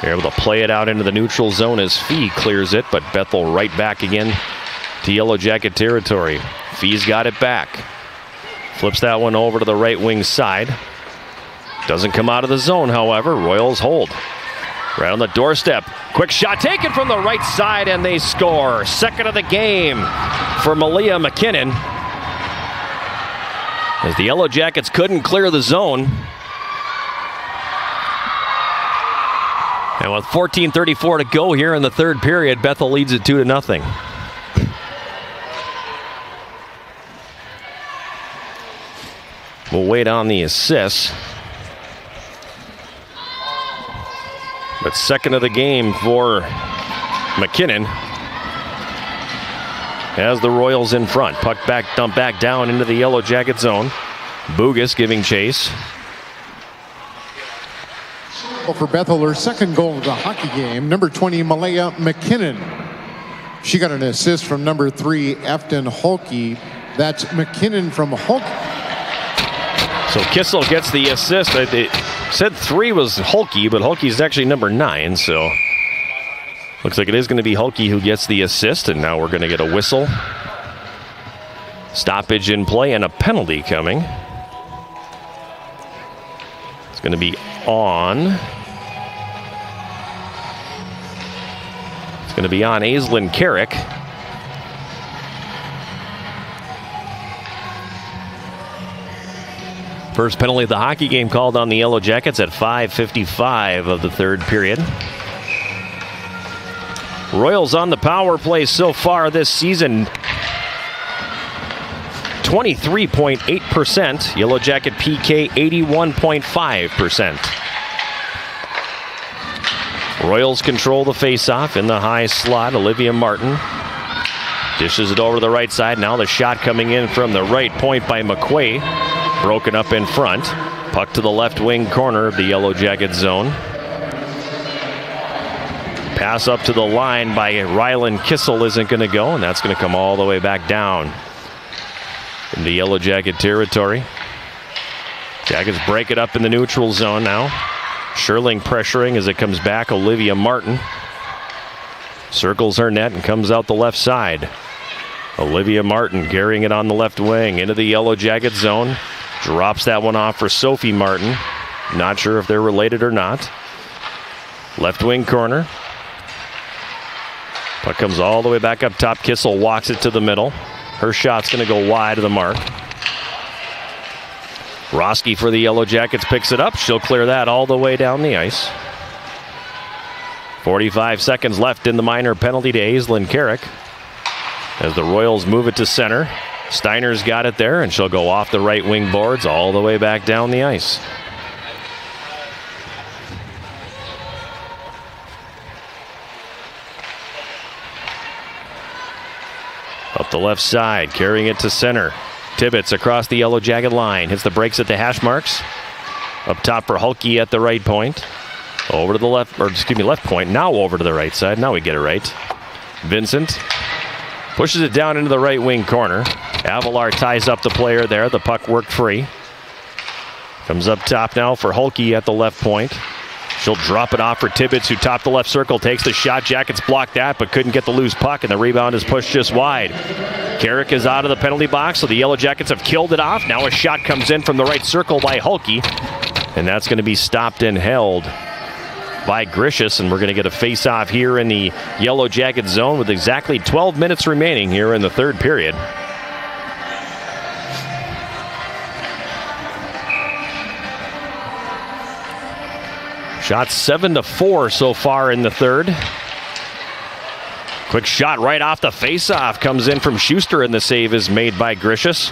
They're able to play it out into the neutral zone as Fee clears it, but Bethel right back again to Yellow Jacket territory. Fee's got it back. Flips that one over to the right wing side. Doesn't come out of the zone, however. Royals hold. Right on the doorstep. Quick shot taken from the right side, and they score. Second of the game for Malia McKinnon. As the Yellow Jackets couldn't clear the zone. And with 14:34 to go here in the third period, Bethel leads it 2-0. We'll wait on the assists. But second of the game for McKinnon. As the Royals in front. Puck back, dump back down into the Yellow Jacket zone. Bugas giving chase. For Bethel, her second goal of the hockey game, number 20, Malaya McKinnon. She got an assist from number 3, Efton Holke. That's McKinnon from Holke. So Kissel gets the assist. It said 3 was Holke, but Holke's actually number 9, so looks like it is going to be Holke who gets the assist, and now we're going to get a whistle. Stoppage in play and a penalty coming. It's going to be on. It's going to be on Aislinn Carrick. First penalty of the hockey game called on the Yellow Jackets at 5:55 of the third period. Royals on the power play so far this season. 23.8%. Yellow Jacket PK 81.5%. Royals control the faceoff in the high slot. Olivia Martin dishes it over to the right side. Now the shot coming in from the right point by McQuay. Broken up in front. Puck to the left wing corner of the Yellow Jacket zone. Pass up to the line by Ryland Kissel isn't going to go, and that's going to come all the way back down into Yellow Jacket territory. Jackets break it up in the neutral zone now. Sherling pressuring as it comes back. Olivia Martin circles her net and comes out the left side. Olivia Martin carrying it on the left wing into the Yellow Jacket zone. Drops that one off for Sophie Martin. Not sure if they're related or not. Left wing corner. Puck comes all the way back up top. Kissel walks it to the middle. Her shot's going to go wide of the mark. Roski for the Yellow Jackets picks it up. She'll clear that all the way down the ice. 45 seconds left in the minor penalty to Aislinn Carrick. As the Royals move it to center. Steiner's got it there, and she'll go off the right wing boards all the way back down the ice. Up the left side, carrying it to center. Tibbetts across the Yellow Jacket line. Hits the brakes at the hash marks. Up top for Hulke at the right point. Over to the left, or excuse me, left point. Now over to the right side. Now we get it right. Vincent pushes it down into the right wing corner. Avalar ties up the player there. The puck worked free. Comes up top now for Hulke at the left point. She'll drop it off for Tibbetts, who topped the left circle, takes the shot. Jackets blocked that, but couldn't get the loose puck, and the rebound is pushed just wide. Carrick is out of the penalty box, so the Yellow Jackets have killed it off. Now a shot comes in from the right circle by Hulke, and that's going to be stopped and held by Grishus, and we're going to get a face-off here in the Yellow Jacket zone with exactly 12 minutes remaining here in the third period. Shot 7-4 so far in the third. Quick shot right off the faceoff comes in from Schuster, and the save is made by Gricius.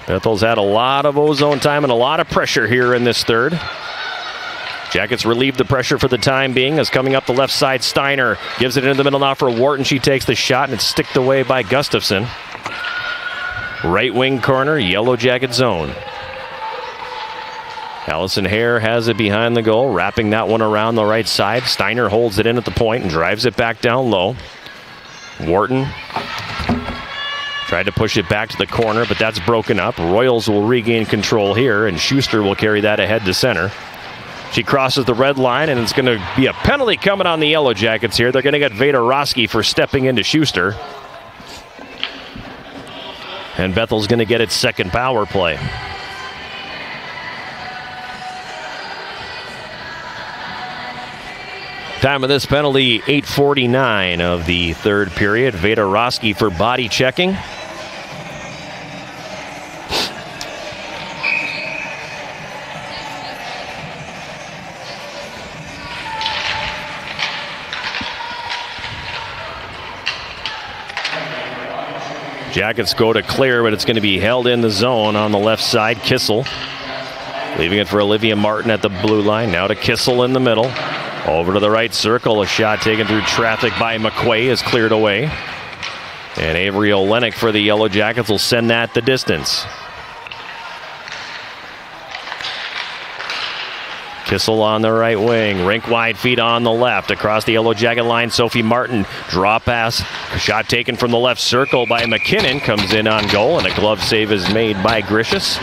Bethel's had a lot of ozone time and a lot of pressure here in this third. Jackets relieve the pressure for the time being as coming up the left side, Steiner gives it into the middle now for Wharton. She takes the shot and it's sticked away by Gustafson. Right wing corner, Yellow Jacket zone. Allison Hare has it behind the goal, wrapping that one around the right side. Steiner holds it in at the point and drives it back down low. Wharton tried to push it back to the corner, but that's broken up. Royals will regain control here, and Schuster will carry that ahead to center. She crosses the red line, and it's going to be a penalty coming on the Yellow Jackets here. They're going to get Vader-Roski for stepping into Schuster. And Bethel's going to get its second power play. Time of this penalty, 8:49 of the third period. Vader-Roski for body checking. Jackets go to clear, but it's going to be held in the zone on the left side. Kissel leaving it for Olivia Martin at the blue line. Now to Kissel in the middle. Over to the right circle. A shot taken through traffic by McQuay is cleared away. And Avery Olenek for the Yellow Jackets will send that the distance. Kissel on the right wing. Rink wide feet on the left. Across the Yellow Jacket line, Sophie Martin. Draw pass. Shot taken from the left circle by McKinnon. Comes in on goal, and a glove save is made by Gricius.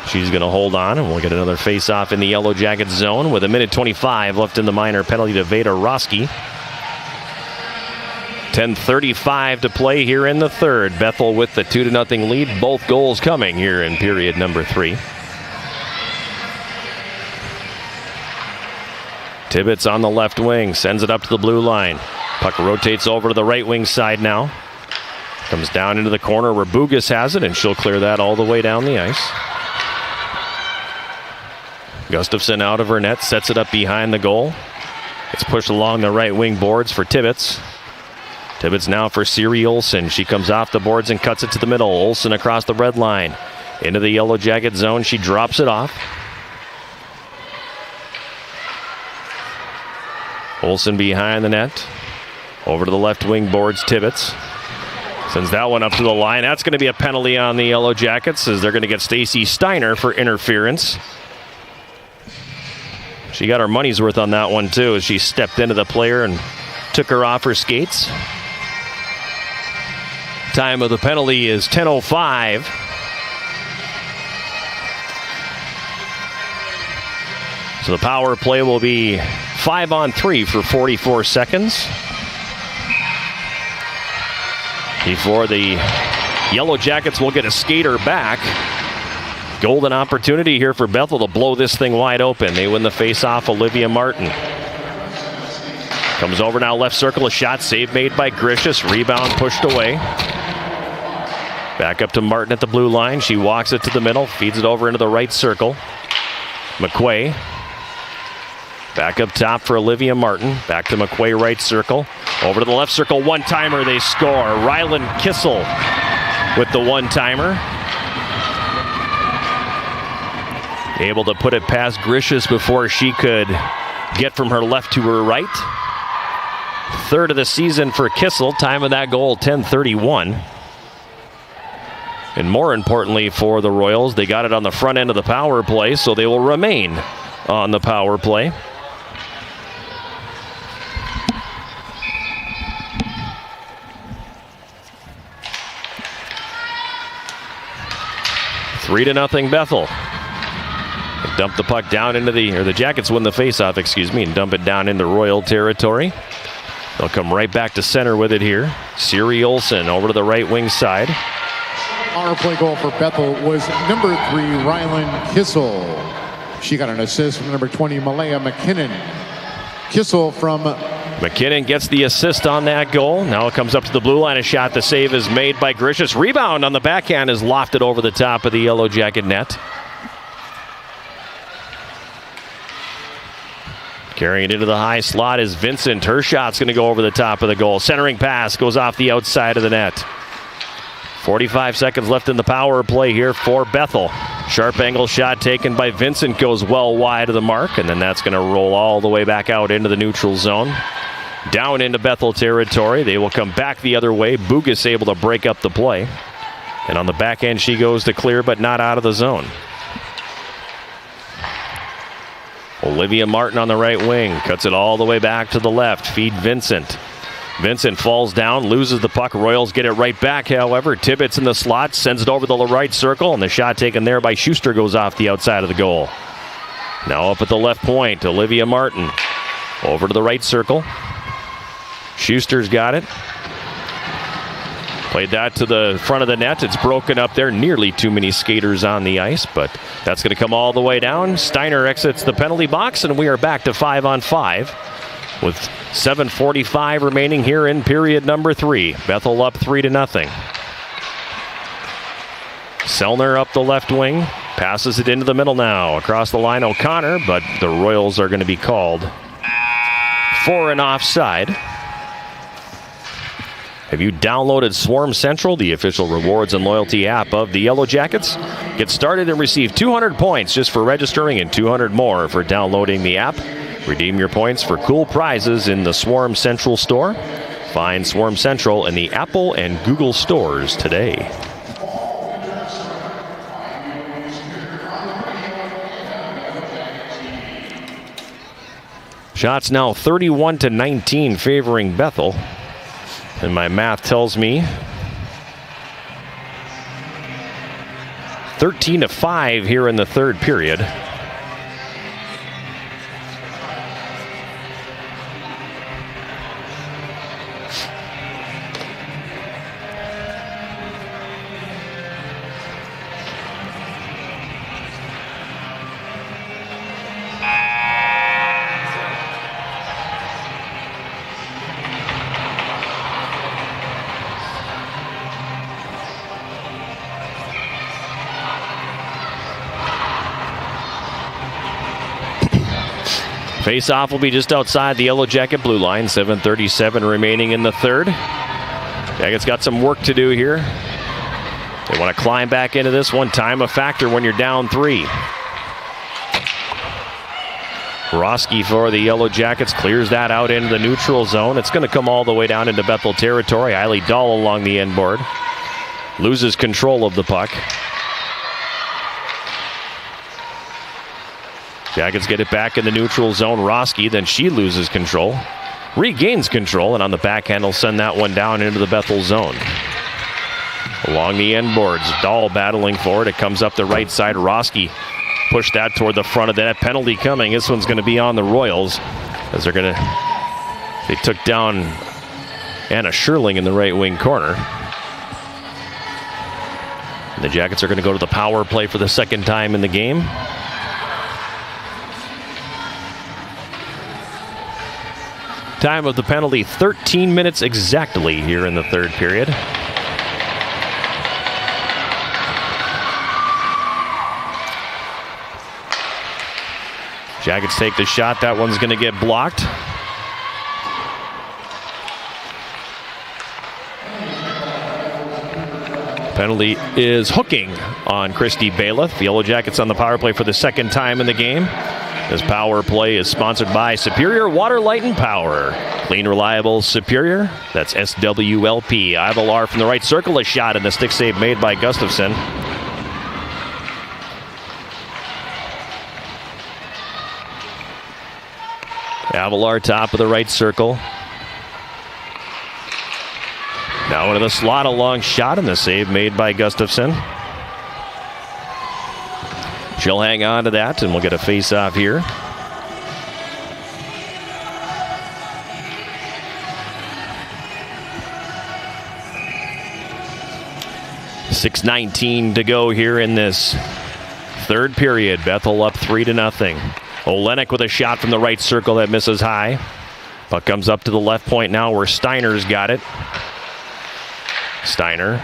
She's going to hold on, and we'll get another face-off in the Yellow Jacket zone with 1:25 left in the minor. Penalty to Vader-Roski. 10:35 to play here in the third. Bethel with the 2-0 lead. Both goals coming here in period number 3. Tibbetts on the left wing, sends it up to the blue line. Puck rotates over to the right wing side now. Comes down into the corner where Bugas has it, and she'll clear that all the way down the ice. Gustafson out of her net, sets it up behind the goal. It's pushed along the right wing boards for Tibbetts. Tibbetts now for Siri Olsen. She comes off the boards and cuts it to the middle. Olsen across the red line. Into the Yellow Jacket zone. She drops it off. Olsen behind the net. Over to the left wing boards, Tibbetts. Sends that one up to the line. That's going to be a penalty on the Yellow Jackets as they're going to get Stacy Steiner for interference. She got her money's worth on that one too as she stepped into the player and took her off her skates. Time of the penalty is 10:05. So the power play will be 5-on-3 for 44 seconds. Before the Yellow Jackets will get a skater back. Golden opportunity here for Bethel to blow this thing wide open. They win the face-off. Olivia Martin comes over now, left circle, a shot, save made by Gricius. Rebound pushed away. Back up to Martin at the blue line. She walks it to the middle, feeds it over into the right circle. McQuay back up top for Olivia Martin. Back to McQuay, right circle. Over to the left circle, one-timer, they score. Rylan Kissel with the one-timer. Able to put it past Gricius before she could get from her left to her right. Third of the season for Kissel. Time of that goal, 10:31. And more importantly for the Royals, they got it on the front end of the power play, so they will remain on the power play. Three to nothing Bethel. Dump the puck down into the Jackets win the faceoff, and dump it down into Royal territory. They'll come right back to center with it here. Siri Olsen over to the right wing side. Power play goal for Bethel was number 3, Rylan Kissel. She got an assist from number 20, Malaya McKinnon. Kissel from... McKinnon gets the assist on that goal. Now it comes up to the blue line. A shot. The save is made by Gricius. Rebound on the backhand is lofted over the top of the Yellow Jacket net. Carrying it into the high slot is Vincent. Her shot's going to go over the top of the goal. Centering pass goes off the outside of the net. 45 seconds left in the power play here for Bethel. Sharp angle shot taken by Vincent goes well wide of the mark, and then that's going to roll all the way back out into the neutral zone. Down into Bethel territory. They will come back the other way. Bugas able to break up the play. And on the back end, she goes to clear, but not out of the zone. Olivia Martin on the right wing. Cuts it all the way back to the left. Feed Vincent. Vincent falls down, loses the puck. Royals get it right back, however. Tibbetts in the slot, sends it over the right circle, and the shot taken there by Schuster goes off the outside of the goal. Now up at the left point, Olivia Martin. Over to the right circle. Schuster's got it. Played that to the front of the net. It's broken up there. Nearly too many skaters on the ice, but that's going to come all the way down. Steiner exits the penalty box, and we are back to 5-on-5 with 7:45 remaining here in period number 3. Bethel up 3-0. Selner up the left wing. Passes it into the middle now. Across the line, O'Connor, but the Royals are going to be called for an offside. Have you downloaded Swarm Central, the official rewards and loyalty app of the Yellow Jackets? Get started and receive 200 points just for registering and 200 more for downloading the app. Redeem your points for cool prizes in the Swarm Central store. Find Swarm Central in the Apple and Google stores today. Shots now 31-19 favoring Bethel. And my math tells me 13-5 here in the third period. Face-off will be just outside the Yellow Jacket blue line. 7:37 remaining in the third. Jackets got some work to do here. They want to climb back into this one. Time a factor when you're down 3. Roski for the Yellow Jackets clears that out into the neutral zone. It's going to come all the way down into Bethel territory. Eiley Dahl along the end board. Loses control of the puck. Jackets get it back in the neutral zone. Roski, then she loses control. Regains control, and on the backhand will send that one down into the Bethel zone. Along the end boards, Dahl battling for it. It comes up the right side. Roski pushed that toward the front of the net. Penalty coming. This one's going to be on the Royals, as they took down Anna Scherling in the right wing corner. And the Jackets are going to go to the power play for the second time in the game. Time of the penalty, 13 minutes exactly here in the third period. Jackets take the shot. That one's going to get blocked. Penalty is hooking on Christy Bailiff. The Yellow Jackets on the power play for the second time in the game. This power play is sponsored by Superior Water, Light, and Power. Clean, reliable, Superior. That's SWLP. Ivalar from the right circle. A shot and the stick save made by Gustafson. Avalar top of the right circle. Now into the slot, a long shot and the save made by Gustafson. She'll hang on to that, and we'll get a face-off here. .6:19 to go here in this third period. Bethel up 3-0. Olenek with a shot from the right circle that misses high. Puck comes up to the left point now where Steiner's got it. Steiner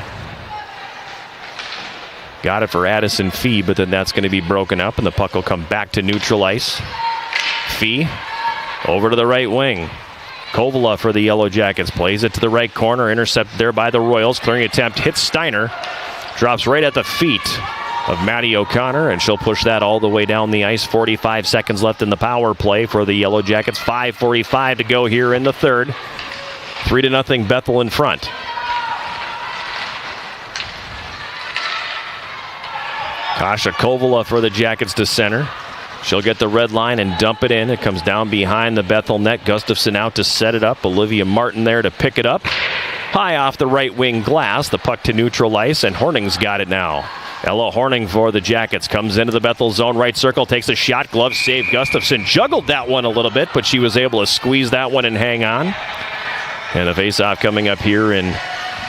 got it for Addison Fee, but then that's going to be broken up, and the puck will come back to neutral ice. Fee Over to the right wing. Kovala for the Yellow Jackets. Plays it to the right corner. Intercepted there by the Royals. Clearing attempt hits Steiner. Drops right at the feet of Maddie O'Connor, and she'll push that all the way down the ice. 45 seconds left in the power play for the Yellow Jackets. 5:45 to go here in the third. 3-0 Bethel in front. Kasha Kovala for the Jackets to center. She'll get the red line and dump it in. It comes down behind the Bethel net. Gustafson out to set it up. Olivia Martin there to pick it up. High off the right wing glass. The puck to neutral ice, and Horning's got it now. Ella Horning for the Jackets comes into the Bethel zone. Right circle, takes a shot. Glove save. Gustafson juggled that one a little bit, but she was able to squeeze that one and hang on. And the faceoff coming up here in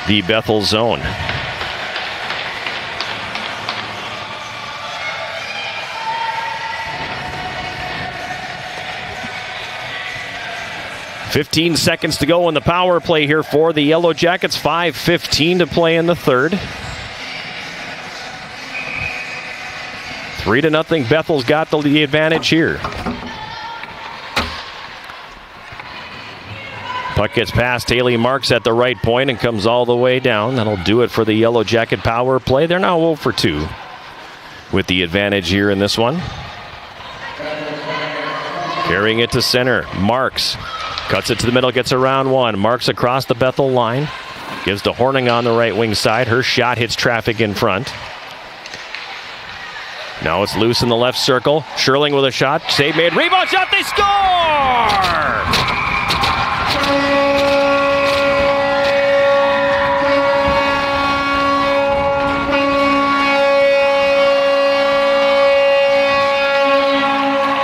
the Bethel zone. "15 seconds to go in the power play here for the Yellow Jackets. 5:15 to play in the third. 3-0. Bethel's got the advantage here. Puck gets past Haley Marks at the right point and comes all the way down. That'll do it for the Yellow Jacket power play. They're now 0 for 2 with the advantage here in this one. Carrying it to center. Marks cuts it to the middle, gets around one. Marks across the Bethel line. Gives to Horning on the right wing side. Her shot hits traffic in front. Now it's loose in the left circle. Sherling with a shot. Save made. Rebound shot. They score!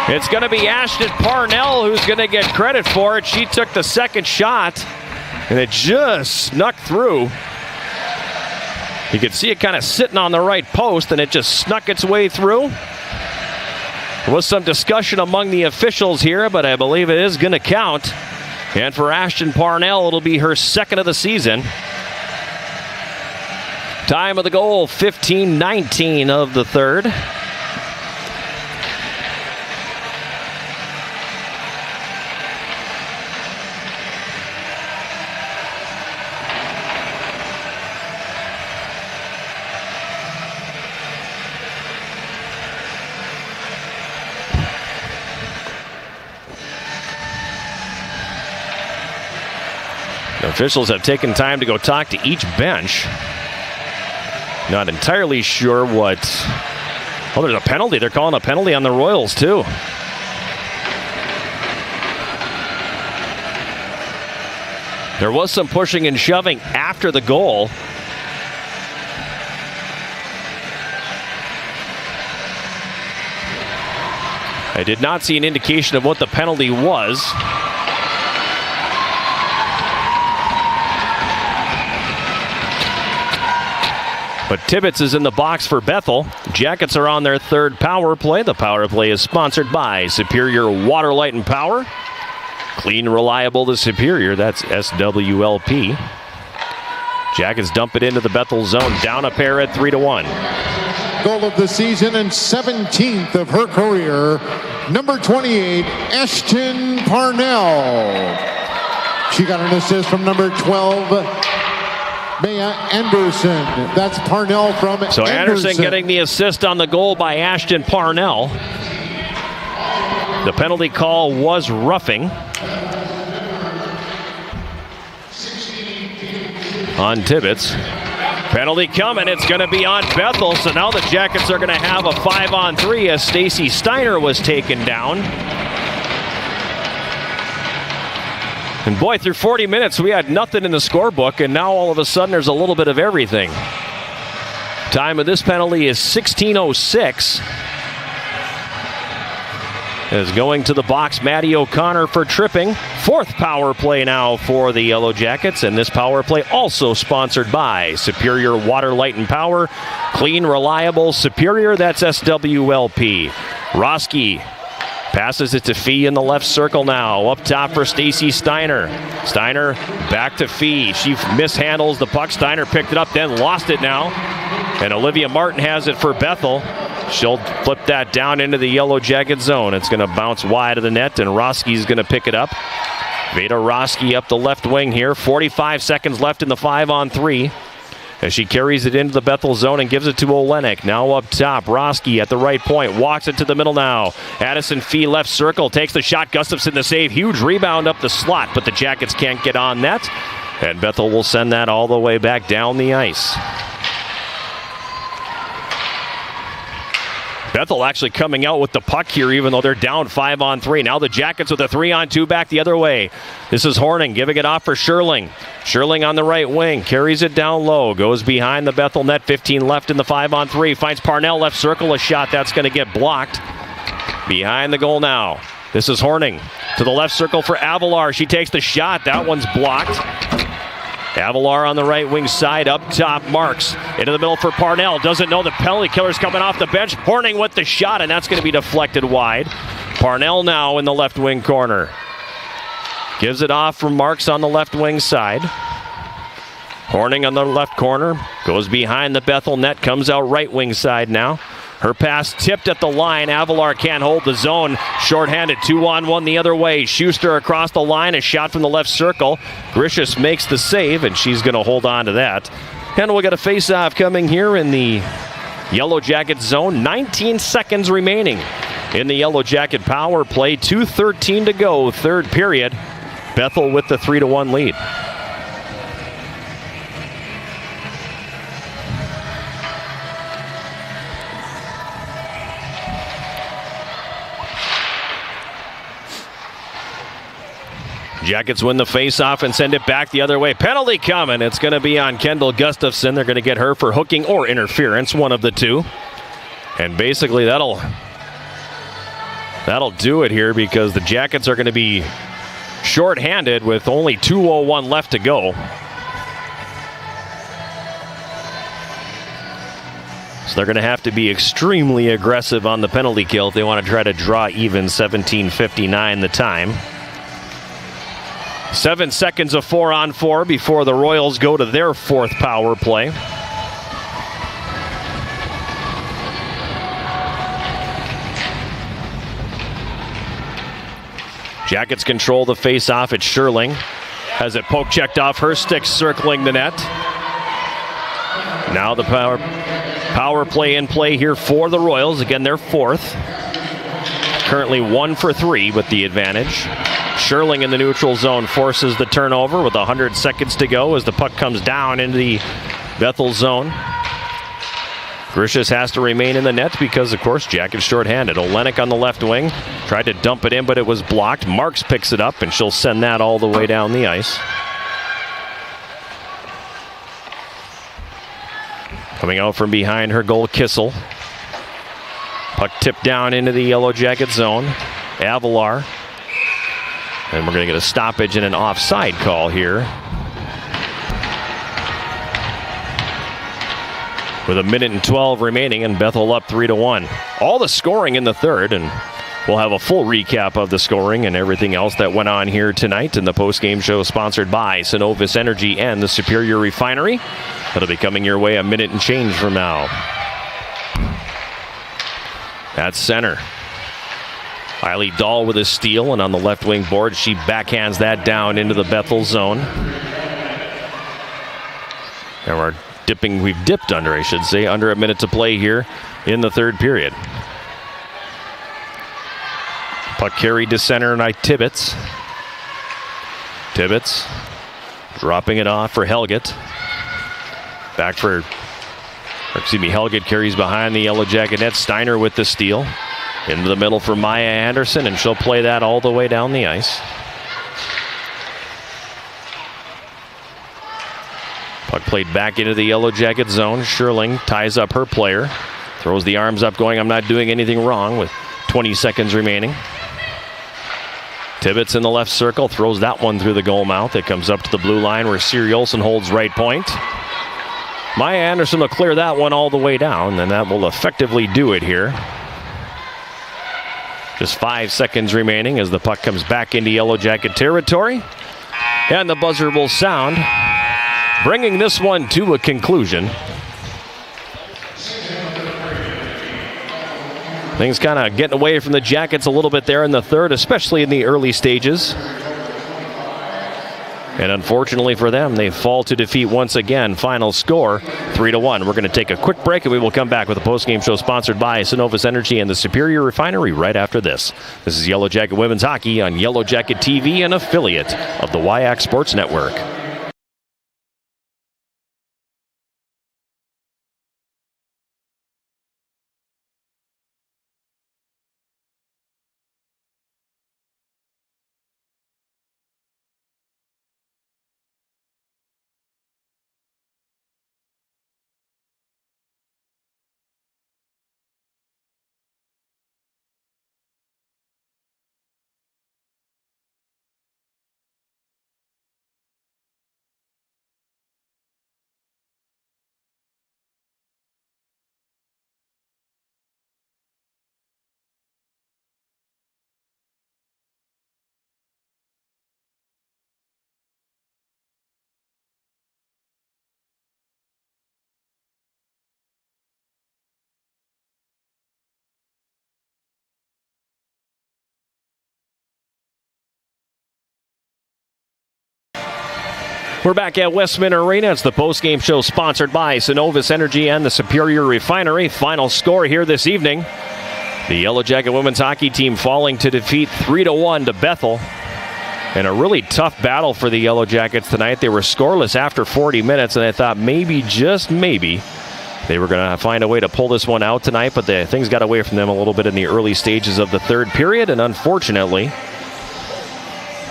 It's going to be Ashton Parnell who's going to get credit for it. She took the second shot, and it just snuck through. You could see it kind of sitting on the right post, and it just snuck its way through. There was some discussion among the officials here, but I believe it is going to count. And for Ashton Parnell, it'll be her second of the season. Time of the goal, 15:19 of the third. Officials have taken time to go talk to each bench. Not entirely sure what... Oh, there's a penalty. They're calling a penalty on the Royals, too. There was some pushing and shoving after the goal. I did not see an indication of what the penalty was. But Tibbetts is in the box for Bethel. Jackets are on their third power play. The power play is sponsored by Superior Water, Light, and Power. Clean, reliable to Superior. That's SWLP. Jackets dump it into the Bethel zone. Down a pair at 3-1. Goal of the season and 17th of her career. Number 28, Ashton Parnell. She got an assist from number 12, Maya Anderson. That's Parnell from So Anderson getting the assist on the goal by Ashton Parnell. The penalty call was roughing on Tibbetts. Penalty coming. It's going to be on Bethel. So now the Jackets are going to have a 5-on-3 as Stacy Steiner was taken down. And boy, through 40 minutes, we had nothing in the scorebook, and now all of a sudden there's a little bit of everything. Time of this penalty is 16:06. As going to the box, Maddie O'Connor for tripping. Fourth power play now for the Yellow Jackets, and this power play also sponsored by Superior Water, Light, and Power. Clean, reliable, Superior, that's SWLP. Roski passes it to Fee in the left circle now. Up top for Stacy Steiner. Steiner back to Fee. She mishandles the puck. Steiner picked it up, then lost it now. And Olivia Martin has it for Bethel. She'll flip that down into the Yellow Jacket zone. It's going to bounce wide of the net, and Roski's going to pick it up. Veda Roski up the left wing here. 45 seconds left in the 5-on-3. As she carries it into the Bethel zone and gives it to Olenek. Now up top, Roski at the right point. Walks it to the middle now. Addison Fee left circle. Takes the shot. Gustafson the save. Huge rebound up the slot, but the Jackets can't get on net. And Bethel will send that all the way back down the ice. Bethel actually coming out with the puck here, even though they're down 5-on-3. Now the Jackets with a 3-on-2 back the other way. This is Horning giving it off for Sherling. Sherling on the right wing, carries it down low, goes behind the Bethel net. 15 left in the 5-on-3. Finds Parnell left circle, a shot that's going to get blocked. Behind the goal now. This is Horning to the left circle for Avalar. She takes the shot. That one's blocked. Avalar on the right wing side, up top, Marks into the middle for Parnell. Doesn't know the penalty killer's coming off the bench. Horning with the shot, and that's going to be deflected wide. Parnell now in the left wing corner. Gives it off from Marks on the left wing side. Horning on the left corner, goes behind the Bethel net, comes out right wing side now. Her pass tipped at the line. Avalar can't hold the zone. Shorthanded, 2-on-1 the other way. Schuster across the line. A shot from the left circle. Grishus makes the save, and she's going to hold on to that. And we'll get a face-off coming here in the Yellow Jacket zone. 19 seconds remaining in the Yellow Jacket power play. 2:13 to go, third period. Bethel with the 3-1 lead. Jackets win the face-off and send it back the other way. Penalty coming. It's going to be on Kendall Gustafson. They're going to get her for hooking or interference, one of the two. And basically that'll do it here, because the Jackets are going to be short-handed with only 2:01 left to go. So they're going to have to be extremely aggressive on the penalty kill if they want to try to draw even. 17:59 the time. 7 seconds of 4-on-4 before the Royals go to their fourth power play. Jackets control the face-off. It's Sherling. Has it poke checked off her stick, circling the net. Now the power play in play here for the Royals. Again, they're fourth. Currently 1 for 3 with the advantage. Sherling in the neutral zone forces the turnover with 100 seconds to go as the puck comes down into the Bethel zone. Grishus has to remain in the net because, of course, Jackets shorthanded. Olenek on the left wing tried to dump it in, but it was blocked. Marks picks it up, and she'll send that all the way down the ice. Coming out from behind her goal, Kissel. Puck tipped down into the Yellow Jacket zone. Avalar. And we're going to get a stoppage and an offside call here. With 1:12 remaining and Bethel up 3-1. All the scoring in the third, and we'll have a full recap of the scoring and everything else that went on here tonight in the post-game show sponsored by Synovus Energy and the Superior Refinery. That'll be coming your way a minute and change from now. At center. Eiley Dahl with a steal, and on the left wing board, she backhands that down into the Bethel zone. And we've dipped under, I should say, under a minute to play here in the third period. Puck carried to center by Tibbetts. Tibbetts dropping it off for Helget. Helget carries behind the Yellow Jacket net. Steiner with the steal. Into the middle for Maya Anderson, and she'll play that all the way down the ice. Puck played back into the Yellow Jacket zone. Sherling ties up her player. Throws the arms up going, I'm not doing anything wrong, with 20 seconds remaining. Tibbetts in the left circle, throws that one through the goal mouth. It comes up to the blue line where Siri Olsen holds right point. Maya Anderson will clear that one all the way down, and that will effectively do it here. Just 5 seconds remaining as the puck comes back into Yellow Jacket territory. And the buzzer will sound, bringing this one to a conclusion. Things kind of getting away from the Jackets a little bit there in the third, especially in the early stages. And unfortunately for them, they fall to defeat once again. Final score, 3-1. We're going to take a quick break, and we will come back with a postgame show sponsored by Synovus Energy and the Superior Refinery right after this. This is Yellow Jacket Women's Hockey on Yellow Jacket TV, an affiliate of the WIAC Sports Network. We're back at Westman Arena. It's the postgame show sponsored by Synovus Energy and the Superior Refinery. Final score here this evening. The Yellow Jacket women's hockey team falling to defeat 3-1 to Bethel. And a really tough battle for the Yellow Jackets tonight. They were scoreless after 40 minutes, and I thought maybe, just maybe, they were going to find a way to pull this one out tonight, but things got away from them a little bit in the early stages of the third period, and unfortunately,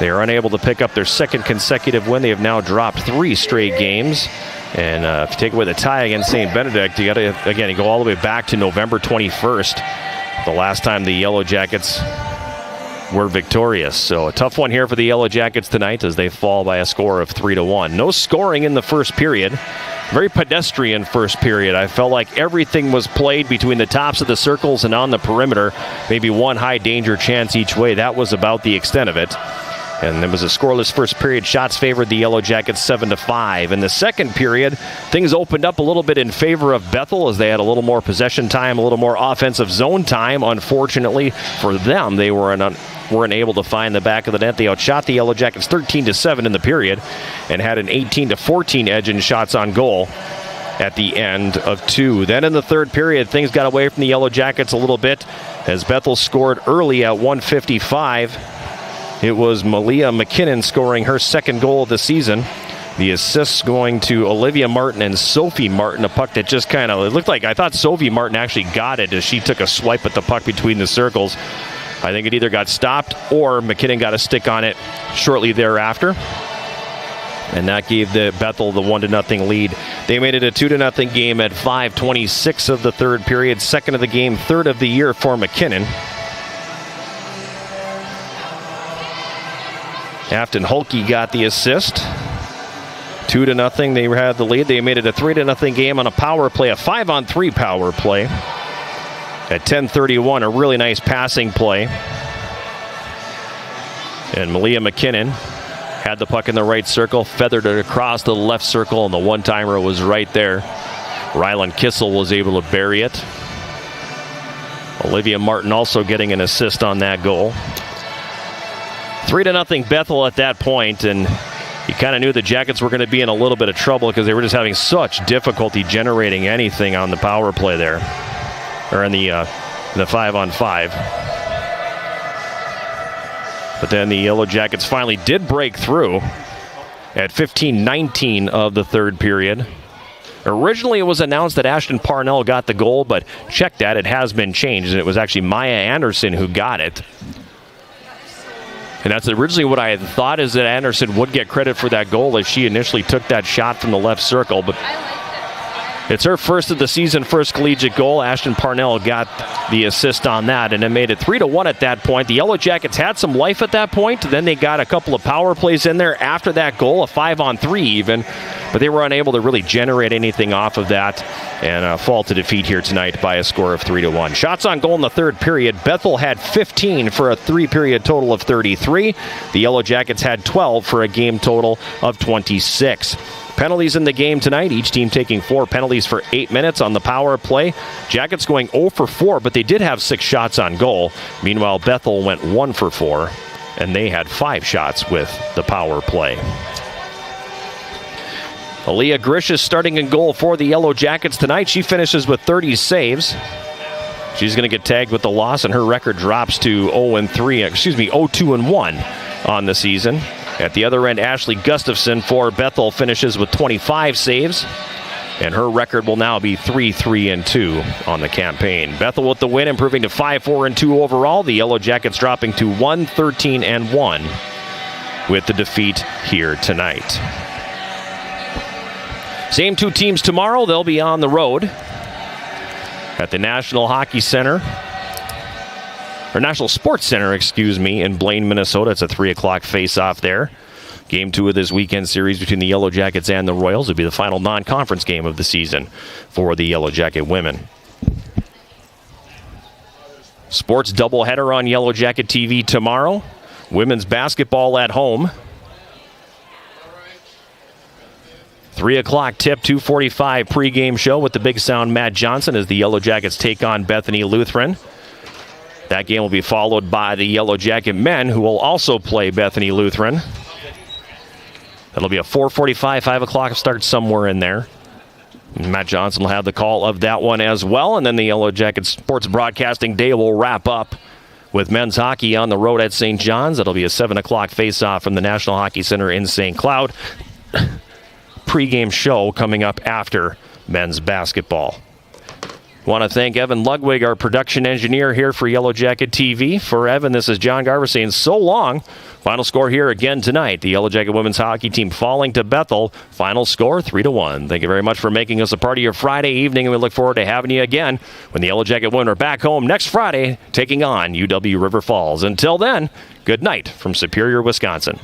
they are unable to pick up their second consecutive win. They have now dropped 3 straight games. And if you take away the tie against St. Benedict, you got to, again, you go all the way back to November 21st, the last time the Yellow Jackets were victorious. So a tough one here for the Yellow Jackets tonight as they fall by a score of 3-1. No scoring in the first period. Very pedestrian first period. I felt like everything was played between the tops of the circles and on the perimeter. Maybe one high danger chance each way. That was about the extent of it. And it was a scoreless first period. Shots favored the Yellow Jackets 7-5. In the second period, things opened up a little bit in favor of Bethel as they had a little more possession time, a little more offensive zone time. Unfortunately for them, they weren't able to find the back of the net. They outshot the Yellow Jackets 13-7 in the period and had an 18-14 edge in shots on goal at the end of 2. Then in the third period, things got away from the Yellow Jackets a little bit as Bethel scored early at 1:55. It was Malia McKinnon scoring her second goal of the season. The assists going to Olivia Martin and Sophie Martin, a puck that just kind of, it looked like, I thought Sophie Martin actually got it as she took a swipe at the puck between the circles. I think it either got stopped or McKinnon got a stick on it shortly thereafter. And that gave the Bethel the 1-0 lead. They made it a 2-0 game at 5:26 of the third period. Second of the game, third of the year for McKinnon. Afton Holke got the assist. 2-0. They had the lead. They made it a 3-0 game on a power play, a 5-on-3 power play. At 10:31, a really nice passing play. And Malia McKinnon had the puck in the right circle, feathered it across the left circle, and the one-timer was right there. Rylan Kissel was able to bury it. Olivia Martin also getting an assist on that goal. 3-0 Bethel at that point, and you kind of knew the Jackets were going to be in a little bit of trouble because they were just having such difficulty generating anything on the power play there, or in the 5-on-5. But then the Yellow Jackets finally did break through at 15:19 of the third period. Originally, it was announced that Ashton Parnell got the goal, but check that, it has been changed, and it was actually Maya Anderson who got it. And that's originally what I had thought, is that Anderson would get credit for that goal if she initially took that shot from the left circle. But it's her first of the season, first collegiate goal. Ashton Parnell got the assist on that, and it made it 3-1 at that point. The Yellow Jackets had some life at that point. Then they got a couple of power plays in there after that goal, a 5-on-3 even. but they were unable to really generate anything off of that and fall to defeat here tonight by a score of 3-1. Shots on goal in the third period. Bethel had 15 for a 3-period total of 33. The Yellow Jackets had 12 for a game total of 26. Penalties in the game tonight, each team taking 4 penalties for 8 minutes on the power play. Jackets going 0 for 4, but they did have 6 shots on goal. Meanwhile, Bethel went 1 for 4, and they had 5 shots with the power play. Aaliyah Grish is starting in goal for the Yellow Jackets tonight. She finishes with 30 saves. She's going to get tagged with the loss, and her record drops to 0-2-1 on the season. At the other end, Ashley Gustafson for Bethel finishes with 25 saves, and her record will now be 3-3-2 on the campaign. Bethel with the win, improving to 5-4-2 overall. The Yellow Jackets dropping to 1-13-1 with the defeat here tonight. Same 2 teams tomorrow. They'll be on the road at the National Sports Center, in Blaine, Minnesota. It's a 3 o'clock face-off there. Game 2 of this weekend series between the Yellow Jackets and the Royals will be the final non-conference game of the season for the Yellow Jacket women. Sports doubleheader on Yellow Jacket TV tomorrow. Women's basketball at home. 3 o'clock tip, 2:45 pregame show with the big sound Matt Johnson as the Yellow Jackets take on Bethany Lutheran. That game will be followed by the Yellow Jacket men, who will also play Bethany Lutheran. That'll be a 4:45, 5 o'clock start somewhere in there. Matt Johnson will have the call of that one as well, and then the Yellow Jacket Sports Broadcasting Day will wrap up with men's hockey on the road at St. John's. That'll be a 7 o'clock face-off from the National Hockey Center in St. Cloud. Pre-game show coming up after men's basketball. Want to thank Evan Ludwig, our production engineer here for Yellow Jacket TV. For Evan, this is John Garver saying so long. Final score here again tonight. The Yellow Jacket women's hockey team falling to Bethel. Final score 3-1. Thank you very much for making us a part of your Friday evening, and we look forward to having you again when the Yellow Jacket women are back home next Friday taking on UW River Falls. Until then, good night from Superior, Wisconsin.